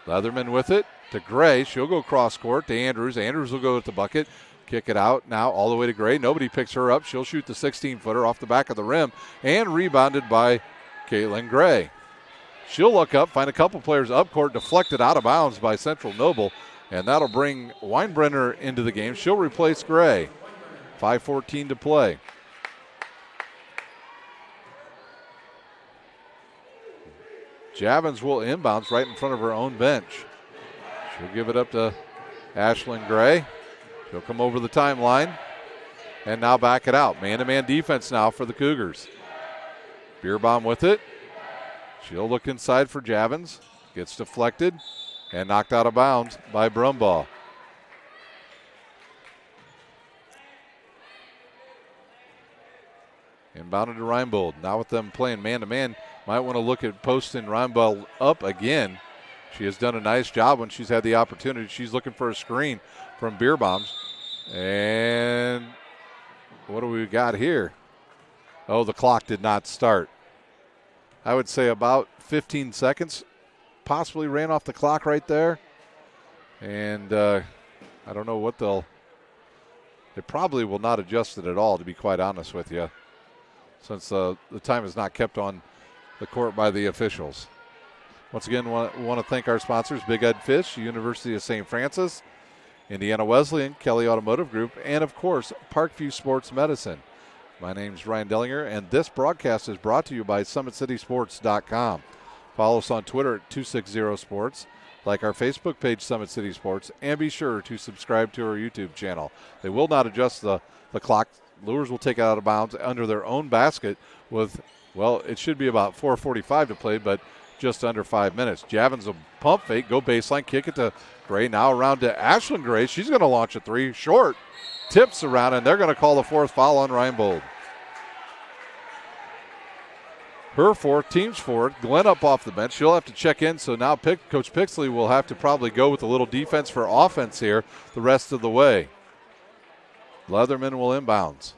Leatherman with it to Gray. She'll go cross court to Andrews. Andrews will go at the bucket. Kick it out now all the way to Gray. Nobody picks her up. She'll shoot the 16-footer off the back of the rim and rebounded by Caitlin Gray. She'll look up, find a couple players up court, deflected out of bounds by Central Noble, and that'll bring Weinbrenner into the game. She'll replace Gray. 5:14 to play. Javins will inbounds right in front of her own bench. She'll give it up to Ashlyn Gray. She'll come over the timeline and now back it out. Man-to-man defense now for the Cougars. Bierbaum with it. She'll look inside for Javins. Gets deflected and knocked out of bounds by Brumbaugh. Inbounded to Reinbold. Now with them playing man-to-man, might want to look at posting Reinbold up again. She has done a nice job when she's had the opportunity. She's looking for a screen from Bierbaum. And what do we got here? Oh, the clock did not start. I would say about 15 seconds possibly ran off the clock right there. And I don't know what they probably will not adjust it at all, to be quite honest with you, since the time is not kept on the court by the officials. Once again, want to thank our sponsors: Big Ed Fish, University of St. Francis, Indiana Wesleyan, Kelly Automotive Group, and of course, Parkview Sports Medicine. My name's Ryan Dellinger, and this broadcast is brought to you by SummitCitySports.com. Follow us on Twitter at 260sports, like our Facebook page, Summit City Sports, and be sure to subscribe to our YouTube channel. They will not adjust the clock. Luers will take it out of bounds under their own basket with, well, it should be about 4:45 to play, but just under 5 minutes. Javins will pump fake, go baseline, kick it to Gray. Now around to Ashlyn Gray. She's going to launch a three. Short. Tips around, and they're going to call the fourth foul on Reinbold. Her fourth, team's fourth. Glenn up off the bench. She'll have to check in, so now Coach Pixley will have to probably go with a little defense for offense here the rest of the way. Leatherman will inbounds.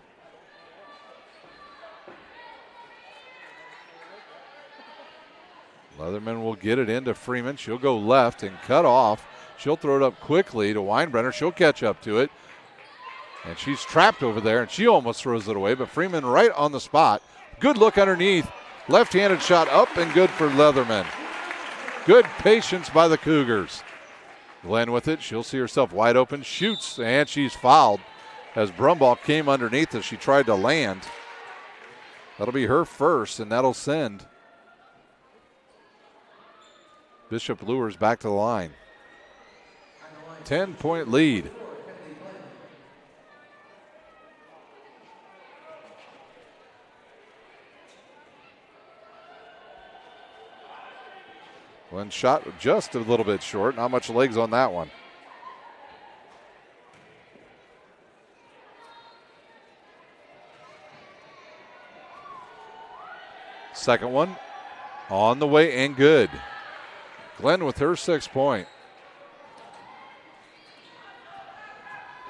Leatherman will get it into Freeman. She'll go left and cut off. She'll throw it up quickly to Weinbrenner. She'll catch up to it. And she's trapped over there, and she almost throws it away, but Freeman right on the spot. Good look underneath. Left-handed shot up and good for Leatherman. Good patience by the Cougars. Glenn with it. She'll see herself wide open. Shoots, and she's fouled as Brumbaugh came underneath as she tried to land. That'll be her first, and that'll send Bishop Luers back to the line. 10-point lead. One shot just a little bit short. Not much legs on that one. Second one on the way and good. Glenn with her 6-point.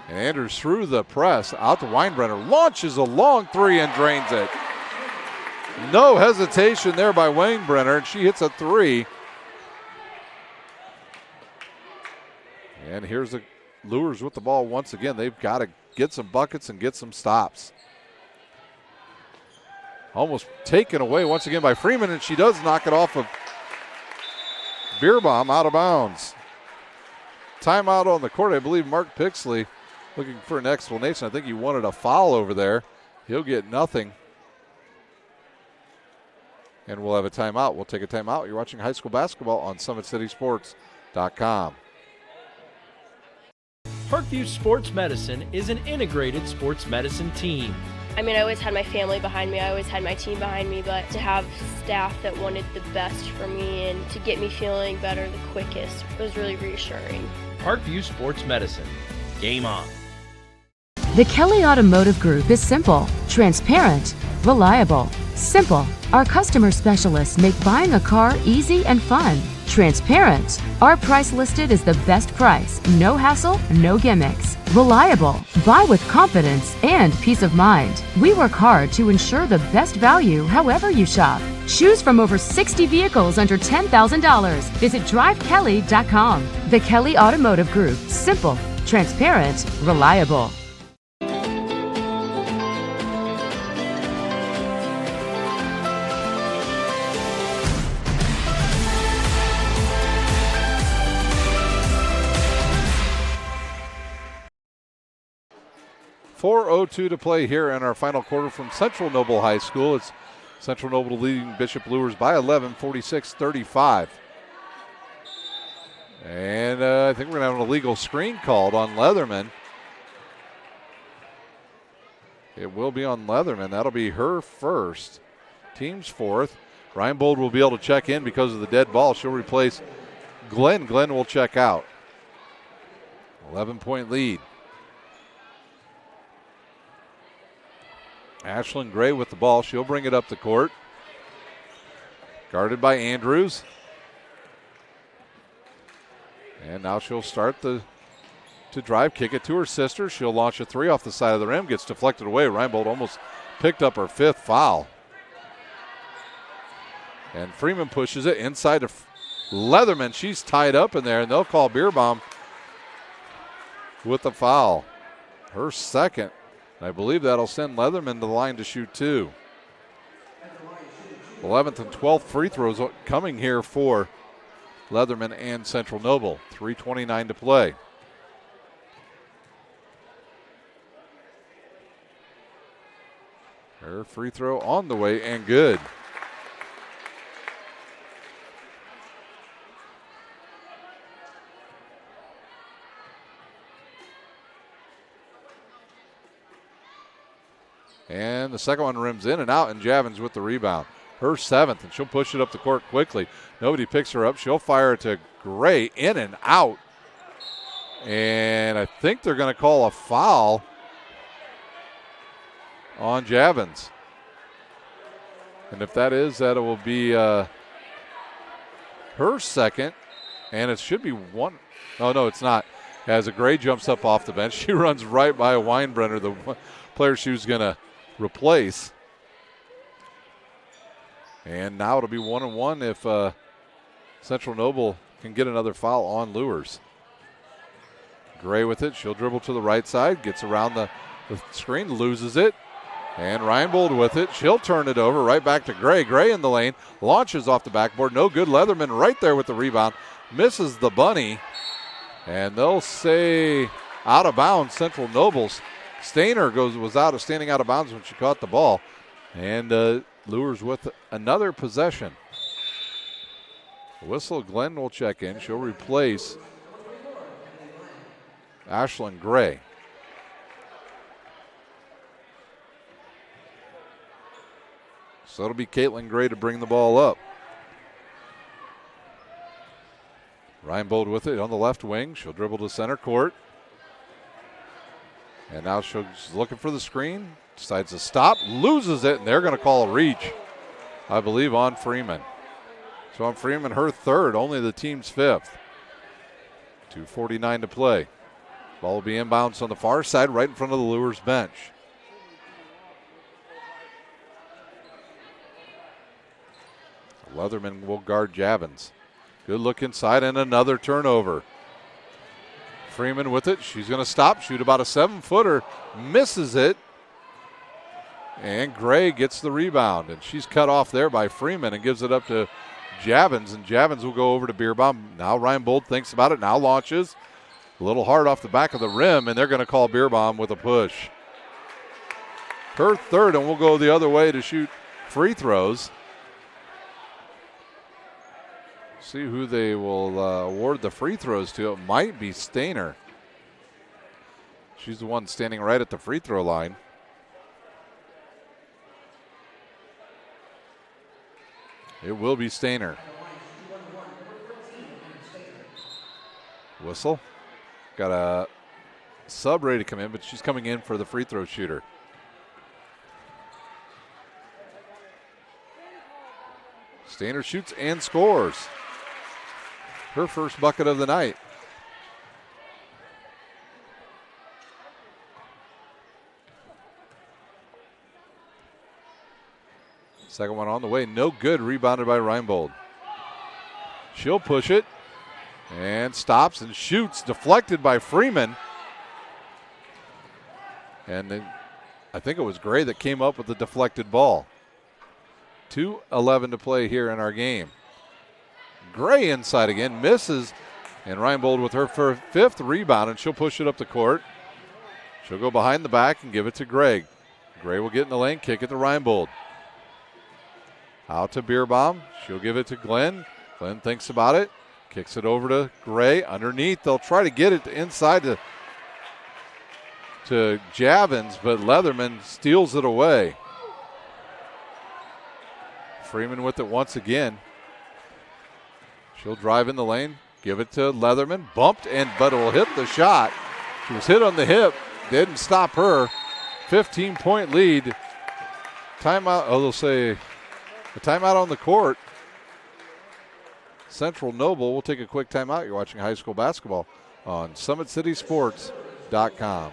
And Andrews through the press out to Weinbrenner. Launches a long three and drains it. No hesitation there by Weinbrenner, and she hits a three. And here's the Luers with the ball once again. They've got to get some buckets and get some stops. Almost taken away once again by Freeman, and she does knock it off of Bierbaum out of bounds. Timeout on the court. I believe Mark Pixley looking for an explanation. I think he wanted a foul over there. He'll get nothing. And we'll have a timeout. We'll take a timeout. You're watching high school basketball on SummitCitySports.com. Parkview Sports Medicine is an integrated sports medicine team. I mean, I always had my family behind me. I always had my team behind me, but to have staff that wanted the best for me and to get me feeling better the quickest was really reassuring. Parkview Sports Medicine. Game on. The Kelly Automotive Group is simple, transparent, reliable. Simple. Our customer specialists make buying a car easy and fun. Transparent. Our price listed is the best price. No hassle, no gimmicks. Reliable. Buy with confidence and peace of mind. We work hard to ensure the best value however you shop. Choose from over 60 vehicles under $10,000. Visit drivekelly.com. The Kelly Automotive Group. Simple, transparent, reliable. .402 to play here in our final quarter from Central Noble High School. It's Central Noble leading Bishop Luers by 11, 46-35. And I think we're going to have an illegal screen called on Leatherman. It will be on Leatherman. That'll be her first. Team's fourth. Reinbold will be able to check in because of the dead ball. She'll replace Glenn. Glenn will check out. 11-point lead. Ashlyn Gray with the ball. She'll bring it up the court. Guarded by Andrews. And now she'll start to drive, kick it to her sister. She'll launch a three off the side of the rim. Gets deflected away. Reinbold almost picked up her fifth foul. And Freeman pushes it inside to Leatherman. She's tied up in there, and they'll call Beerbaum with the foul. Her second. I believe that'll send Leatherman to the line to shoot two. 11th and 12th free throws coming here for Leatherman and Central Noble. 3:29 to play. Her free throw on the way and good. And the second one rims in and out, and Javins with the rebound. Her seventh, and she'll push it up the court quickly. Nobody picks her up. She'll fire it to Gray, in and out. And I think they're going to call a foul on Javins. And if that is, that it will be her second. And it should be one. Oh, no, it's not. As a Gray jumps up off the bench, she runs right by Weinbrenner, the player she was going to replace. And now it'll be 1-1 if Central Noble can get another foul on Luers. Gray with it. She'll dribble to the right side, gets around the screen, loses it. And Reinbold with it. She'll turn it over right back to Gray. Gray in the lane, launches off the backboard. No good. Leatherman right there with the rebound. Misses the bunny. And they'll say out of bounds, Central Nobles. Stainer was standing out of bounds when she caught the ball. And Luers with another possession. Whistle, Glenn will check in. She'll replace Ashlyn Gray. So it'll be Caitlin Gray to bring the ball up. Reinbold with it on the left wing. She'll dribble to center court. And now she's looking for the screen. Decides to stop, loses it, and they're going to call a reach, I believe, on Freeman. So on Freeman, her third, only the team's fifth. 2:49 to play. Ball will be inbounds on the far side, right in front of the Luers bench. Leatherman will guard Javins. Good look inside and another turnover. Freeman with it. She's going to stop, shoot about a 7-footer, misses it. And Gray gets the rebound, and she's cut off there by Freeman and gives it up to Javins, and Javins will go over to Beerbaum. Now Reinbold thinks about it, now launches. A little hard off the back of the rim, and they're going to call Beerbaum with a push. Her third, and we'll go the other way to shoot free throws. See who they will award the free throws to. It might be Stainer. She's the one standing right at the free throw line. It will be Stainer. Whistle. Got a sub ready to come in, but she's coming in for the free throw shooter. Stainer shoots and scores. Her first bucket of the night. Second one on the way, no good, rebounded by Reinbold. She'll push it and stops and shoots, deflected by Freeman. And then I think it was Gray that came up with the deflected ball. 2:11 to play here in our game. Gray inside again, misses, and Reinbold with her fifth rebound, and she'll push it up the court. She'll go behind the back and give it to Gray. Gray will get in the lane, kick it to Reinbold. Out to Beerbaum. She'll give it to Glenn. Glenn thinks about it. Kicks it over to Gray. Underneath, they'll try to get it inside to Javins, but Leatherman steals it away. Freeman with it once again. She'll drive in the lane. Give it to Leatherman. Bumped, but it will hit the shot. She was hit on the hip. Didn't stop her. 15-point lead. Timeout. Oh, they'll say a timeout on the court. Central Noble will take a quick timeout. You're watching high school basketball on SummitCitySports.com.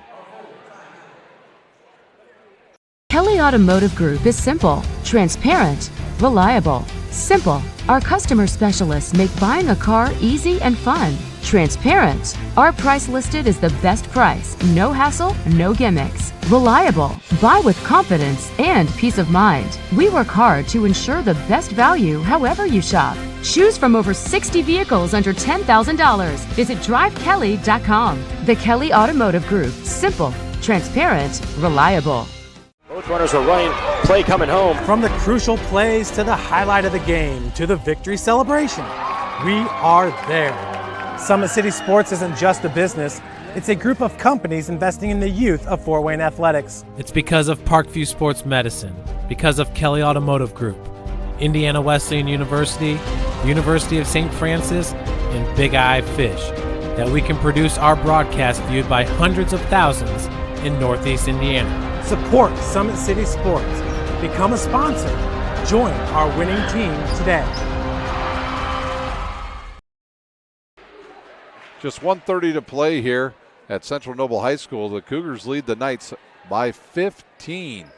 Kelly Automotive Group is simple, transparent, reliable. Simple. Our customer specialists make buying a car easy and fun. Transparent. Our price listed is the best price. No hassle, no gimmicks. Reliable. Buy with confidence and peace of mind. We work hard to ensure the best value however you shop. Choose from over 60 vehicles under $10,000. Visit drivekelly.com. The Kelly Automotive Group. Simple, transparent, reliable. Both runners are running, play coming home. From the crucial plays to the highlight of the game to the victory celebration, we are there. Summit City Sports isn't just a business, it's a group of companies investing in the youth of Fort Wayne athletics. It's because of Parkview Sports Medicine, because of Kelly Automotive Group, Indiana Wesleyan University, University of St. Francis, and Big Eye Fish, that we can produce our broadcast viewed by hundreds of thousands in Northeast Indiana. Support Summit City Sports. Become a sponsor. Join our winning team today. Just 1:30 to play here at Central Noble High School. The Cougars lead the Knights by 15.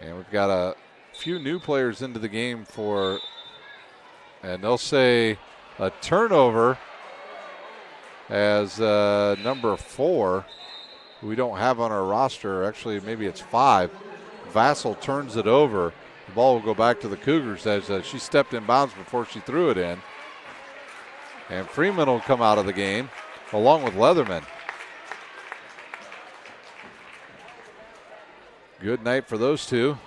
And we've got a few new players into the game and they'll say a turnover as number 4, who we don't have on our roster. Actually, maybe it's 5. Vassal turns it over. The ball will go back to the Cougars as she stepped in bounds before she threw it in. And Freeman will come out of the game along with Leatherman. Good night for those two.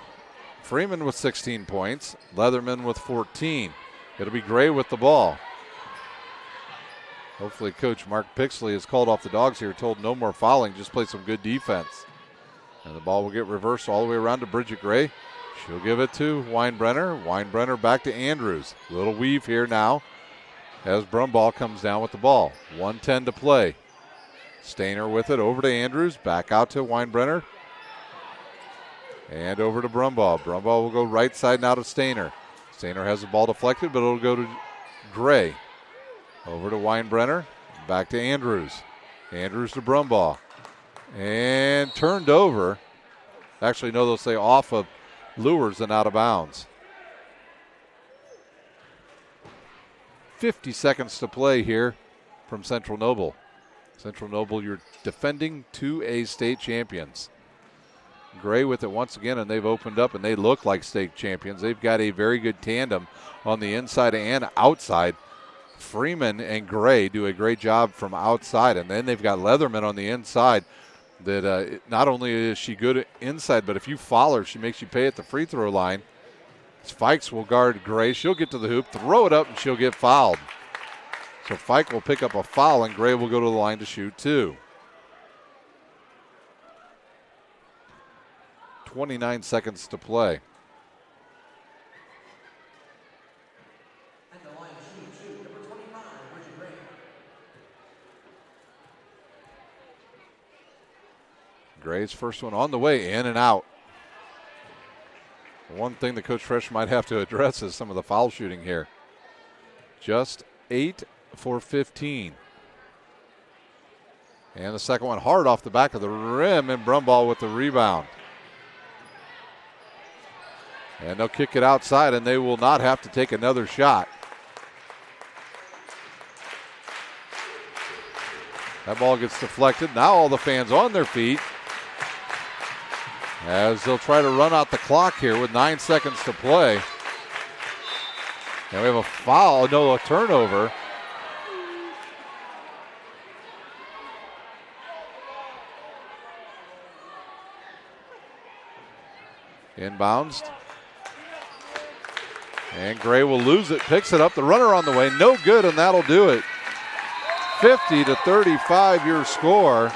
Freeman with 16 points, Leatherman with 14. It'll be Gray with the ball. Hopefully Coach Mark Pixley has called off the dogs here, told no more fouling, just play some good defense. And the ball will get reversed all the way around to Bridget Gray. She'll give it to Weinbrenner. Weinbrenner back to Andrews. Little weave here now as Brumball comes down with the ball. 1:10 to play. Stainer with it over to Andrews. Back out to Weinbrenner. And over to Brumball. Brumball will go right side now to Stainer. Stainer has the ball deflected, but it'll go to Gray. Over to Weinbrenner. Back to Andrews. Andrews to Brumball. And turned over. Actually, no, they'll say off of Luers and out of bounds. 50 seconds to play here from Central Noble. Central Noble, your defending 2A state champions. Gray with it once again, and they've opened up, and they look like state champions. They've got a very good tandem on the inside and outside. Freeman and Gray do a great job from outside, and then they've got Leatherman on the inside that not only is she good inside, but if you foul her, she makes you pay at the free throw line. Fikes will guard Gray. She'll get to the hoop, throw it up, and she'll get fouled. So Fike will pick up a foul, and Gray will go to the line to shoot 2. 29 seconds to play. Gray's first one on the way, in and out. One thing that Coach Fresh might have to address is some of the foul shooting here. Just 8 for 15. And the second one hard off the back of the rim, and Brumball with the rebound. And they'll kick it outside, and they will not have to take another shot. That ball gets deflected. Now all the fans on their feet as they'll try to run out the clock here with 9 seconds to play. And we have a foul, a turnover. Inbounds. And Gray will lose it, picks it up. The runner on the way, no good, and that'll do it. 50-35 your score.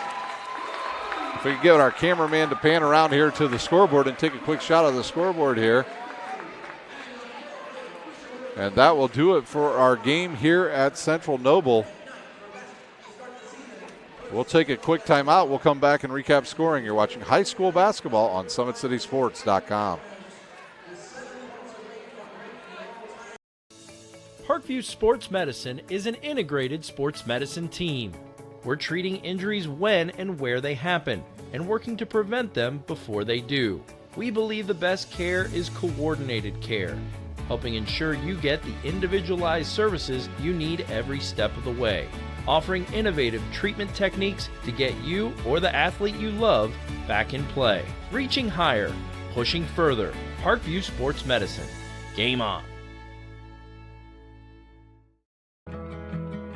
If we could get our cameraman to pan around here to the scoreboard and take a quick shot of the scoreboard here. And that will do it for our game here at Central Noble. We'll take a quick timeout. We'll come back and recap scoring. You're watching high school basketball on SummitCitySports.com. Parkview Sports Medicine is an integrated sports medicine team. We're treating injuries when and where they happen and working to prevent them before they do. We believe the best care is coordinated care, helping ensure you get the individualized services you need every step of the way, offering innovative treatment techniques to get you or the athlete you love back in play. Reaching higher, pushing further. Parkview Sports Medicine. Game on.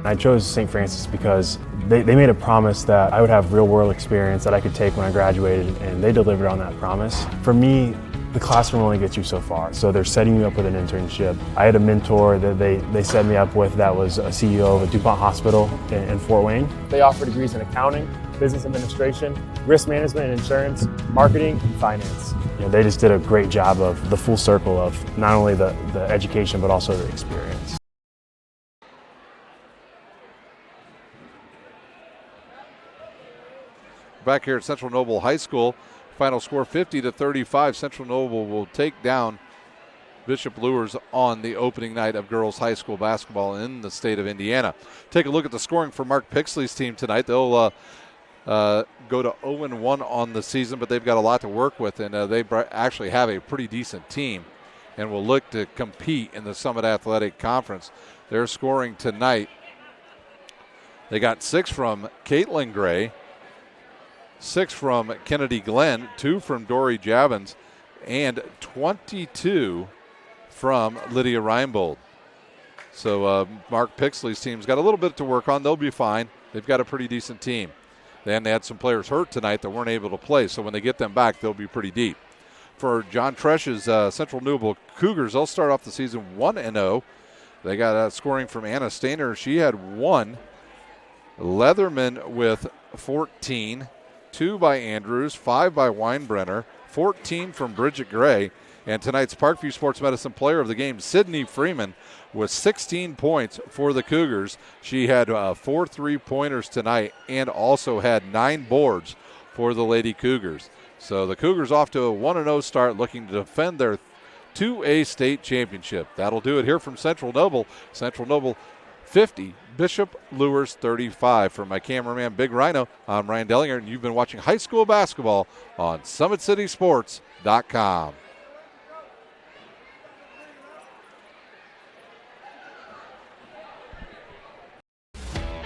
I chose St. Francis because they made a promise that I would have real-world experience that I could take when I graduated, and they delivered on that promise. For me, the classroom only gets you so far, so they're setting you up with an internship. I had a mentor that they set me up with that was a CEO of a DuPont hospital in Fort Wayne. They offer degrees in accounting, business administration, risk management and insurance, marketing, and finance. They just did a great job of the full circle of not only the education but also the experience. Back here at Central Noble High School, final score 50-35. Central Noble will take down Bishop Luers on the opening night of girls high school basketball in the state of Indiana. Take a look at the scoring for Mark Pixley's team tonight. They'll go to 0-1 on the season, but they've got a lot to work with, and they actually have a pretty decent team and will look to compete in the Summit Athletic Conference. They're scoring tonight. They got 6 from Caitlin Gray, 6 from Kennedy Glenn, 2 from Dory Javins, and 22 from Lydia Reinbold. So Mark Pixley's team's got a little bit to work on. They'll be fine. They've got a pretty decent team. Then they had some players hurt tonight that weren't able to play, so when they get them back, they'll be pretty deep. For John Tresch's Central Noble Cougars, they'll start off the season 1-0. They got scoring from Anna Stainer. She had 1. Leatherman with 14. 2 by Andrews, 5 by Weinbrenner, 14 from Bridget Gray, and tonight's Parkview Sports Medicine Player of the Game, Sydney Freeman, with 16 points for the Cougars. She had 4 3-pointers tonight and also had 9 boards for the Lady Cougars. So the Cougars off to a 1-0 start, looking to defend their 2A state championship. That'll do it here from Central Noble. Central Noble 50, Bishop Luers 35. For my cameraman, Big Rhino, I'm Ryan Dellinger, and you've been watching high school basketball on SummitCitySports.com.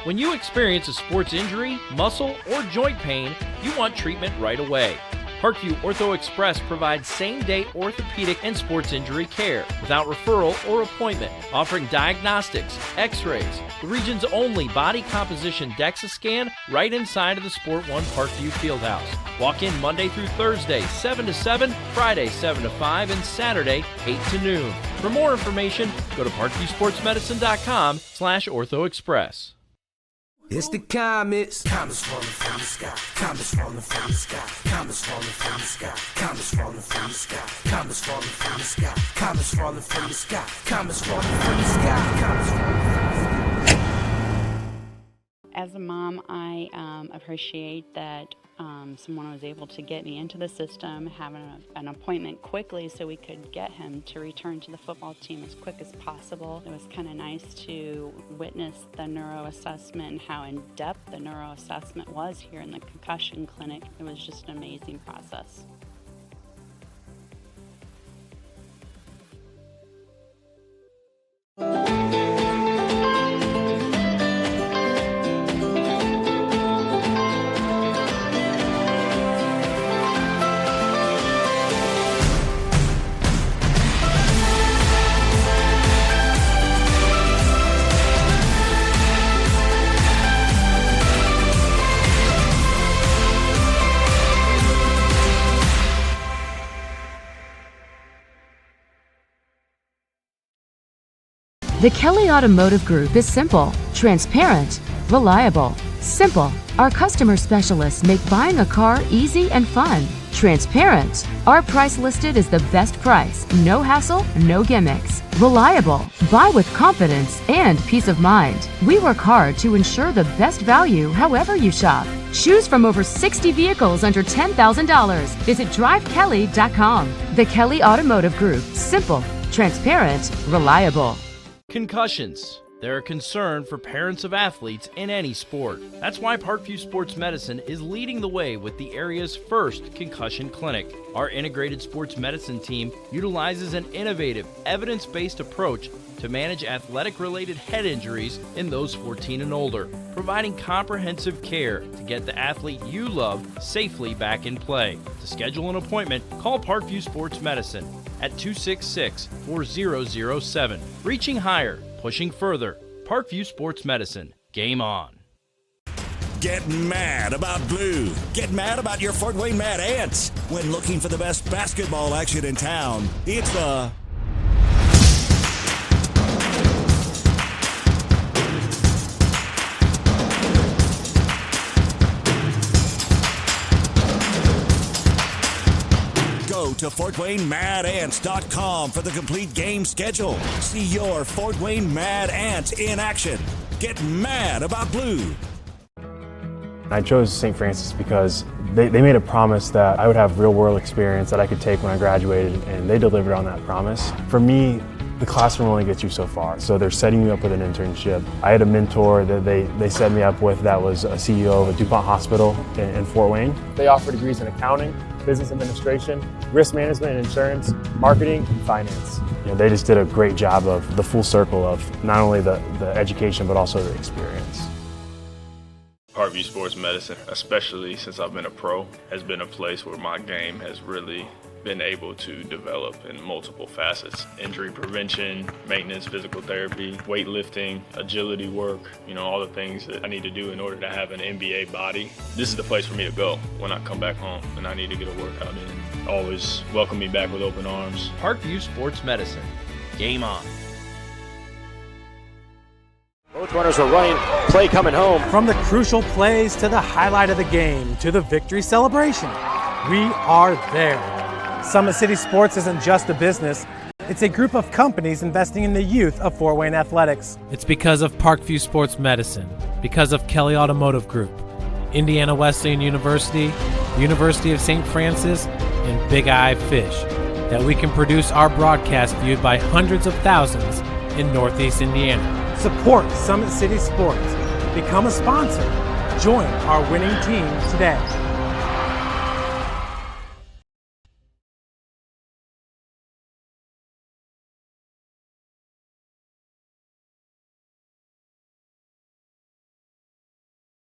When you experience a sports injury, muscle, or joint pain, you want treatment right away. Parkview Ortho Express provides same-day orthopedic and sports injury care without referral or appointment, offering diagnostics, x-rays, the region's only body composition DEXA scan right inside of the Sport One Parkview Fieldhouse. Walk in Monday through Thursday, 7 to 7, Friday, 7 to 5, and Saturday, 8 to noon. For more information, go to parkviewsportsmedicine.com/orthoexpress. It's the Comets. Comets falling from the sky. Comets falling from the sky. Comets falling from the sky. Comets falling from the sky. Comets falling from the sky. Comets falling from the sky. Comets falling from the sky. Comets falling from the sky. As a mom, I appreciate that someone was able to get me into the system, having an appointment quickly so we could get him to return to the football team as quick as possible. It was kind of nice to witness the neuro assessment and how in-depth the neuro assessment was here in the Concussion Clinic. It was just an amazing process. The Kelly Automotive Group is simple, transparent, reliable. Simple. Our customer specialists make buying a car easy and fun. Transparent. Our price listed is the best price. No hassle, no gimmicks. Reliable. Buy with confidence and peace of mind. We work hard to ensure the best value however you shop. Choose from over 60 vehicles under $10,000. Visit drivekelly.com. The Kelly Automotive Group. Simple, transparent, reliable. Concussions. They're a concern for parents of athletes in any sport. That's why Parkview Sports Medicine is leading the way with the area's first Concussion Clinic. Our integrated sports medicine team utilizes an innovative, evidence-based approach to manage athletic-related head injuries in those 14 and older, providing comprehensive care to get the athlete you love safely back in play. To schedule an appointment, call Parkview Sports Medicine at 266-4007. Reaching higher, pushing further. Parkview Sports Medicine. Game on. Get mad about blue. Get mad about your Fort Wayne Mad Ants. When looking for the best basketball action in town, it's the Go to FortWayneMadAnts.com for the complete game schedule. See your Fort Wayne Mad Ants in action. Get mad about blue. I chose St. Francis because they made a promise that I would have real-world experience that I could take when I graduated, and they delivered on that promise. For me, the classroom only gets you so far, so they're setting you up with an internship. I had a mentor that they set me up with that was a CEO of a DuPont hospital in Fort Wayne. They offer degrees in accounting, business administration, risk management and insurance, marketing, and finance. They just did a great job of the full circle of not only the education but also the experience. Parkview Sports Medicine, especially since I've been a pro, has been a place where my game has really been able to develop in multiple facets. Injury prevention, maintenance, physical therapy, weightlifting, agility work, all the things that I need to do in order to have an NBA body. This is the place for me to go when I come back home and I need to get a workout in. Always welcome me back with open arms. Parkview Sports Medicine. Game on. Both runners are running, play coming home. From the crucial plays to the highlight of the game to the victory celebration, we are there. Summit City Sports isn't just a business, it's a group of companies investing in the youth of Fort Wayne athletics. It's because of Parkview Sports Medicine, because of Kelly Automotive Group, Indiana Wesleyan University, University of St. Francis, and Big Eye Fish, that we can produce our broadcast viewed by hundreds of thousands in Northeast Indiana. Support Summit City Sports. Become a sponsor. Join our winning team today.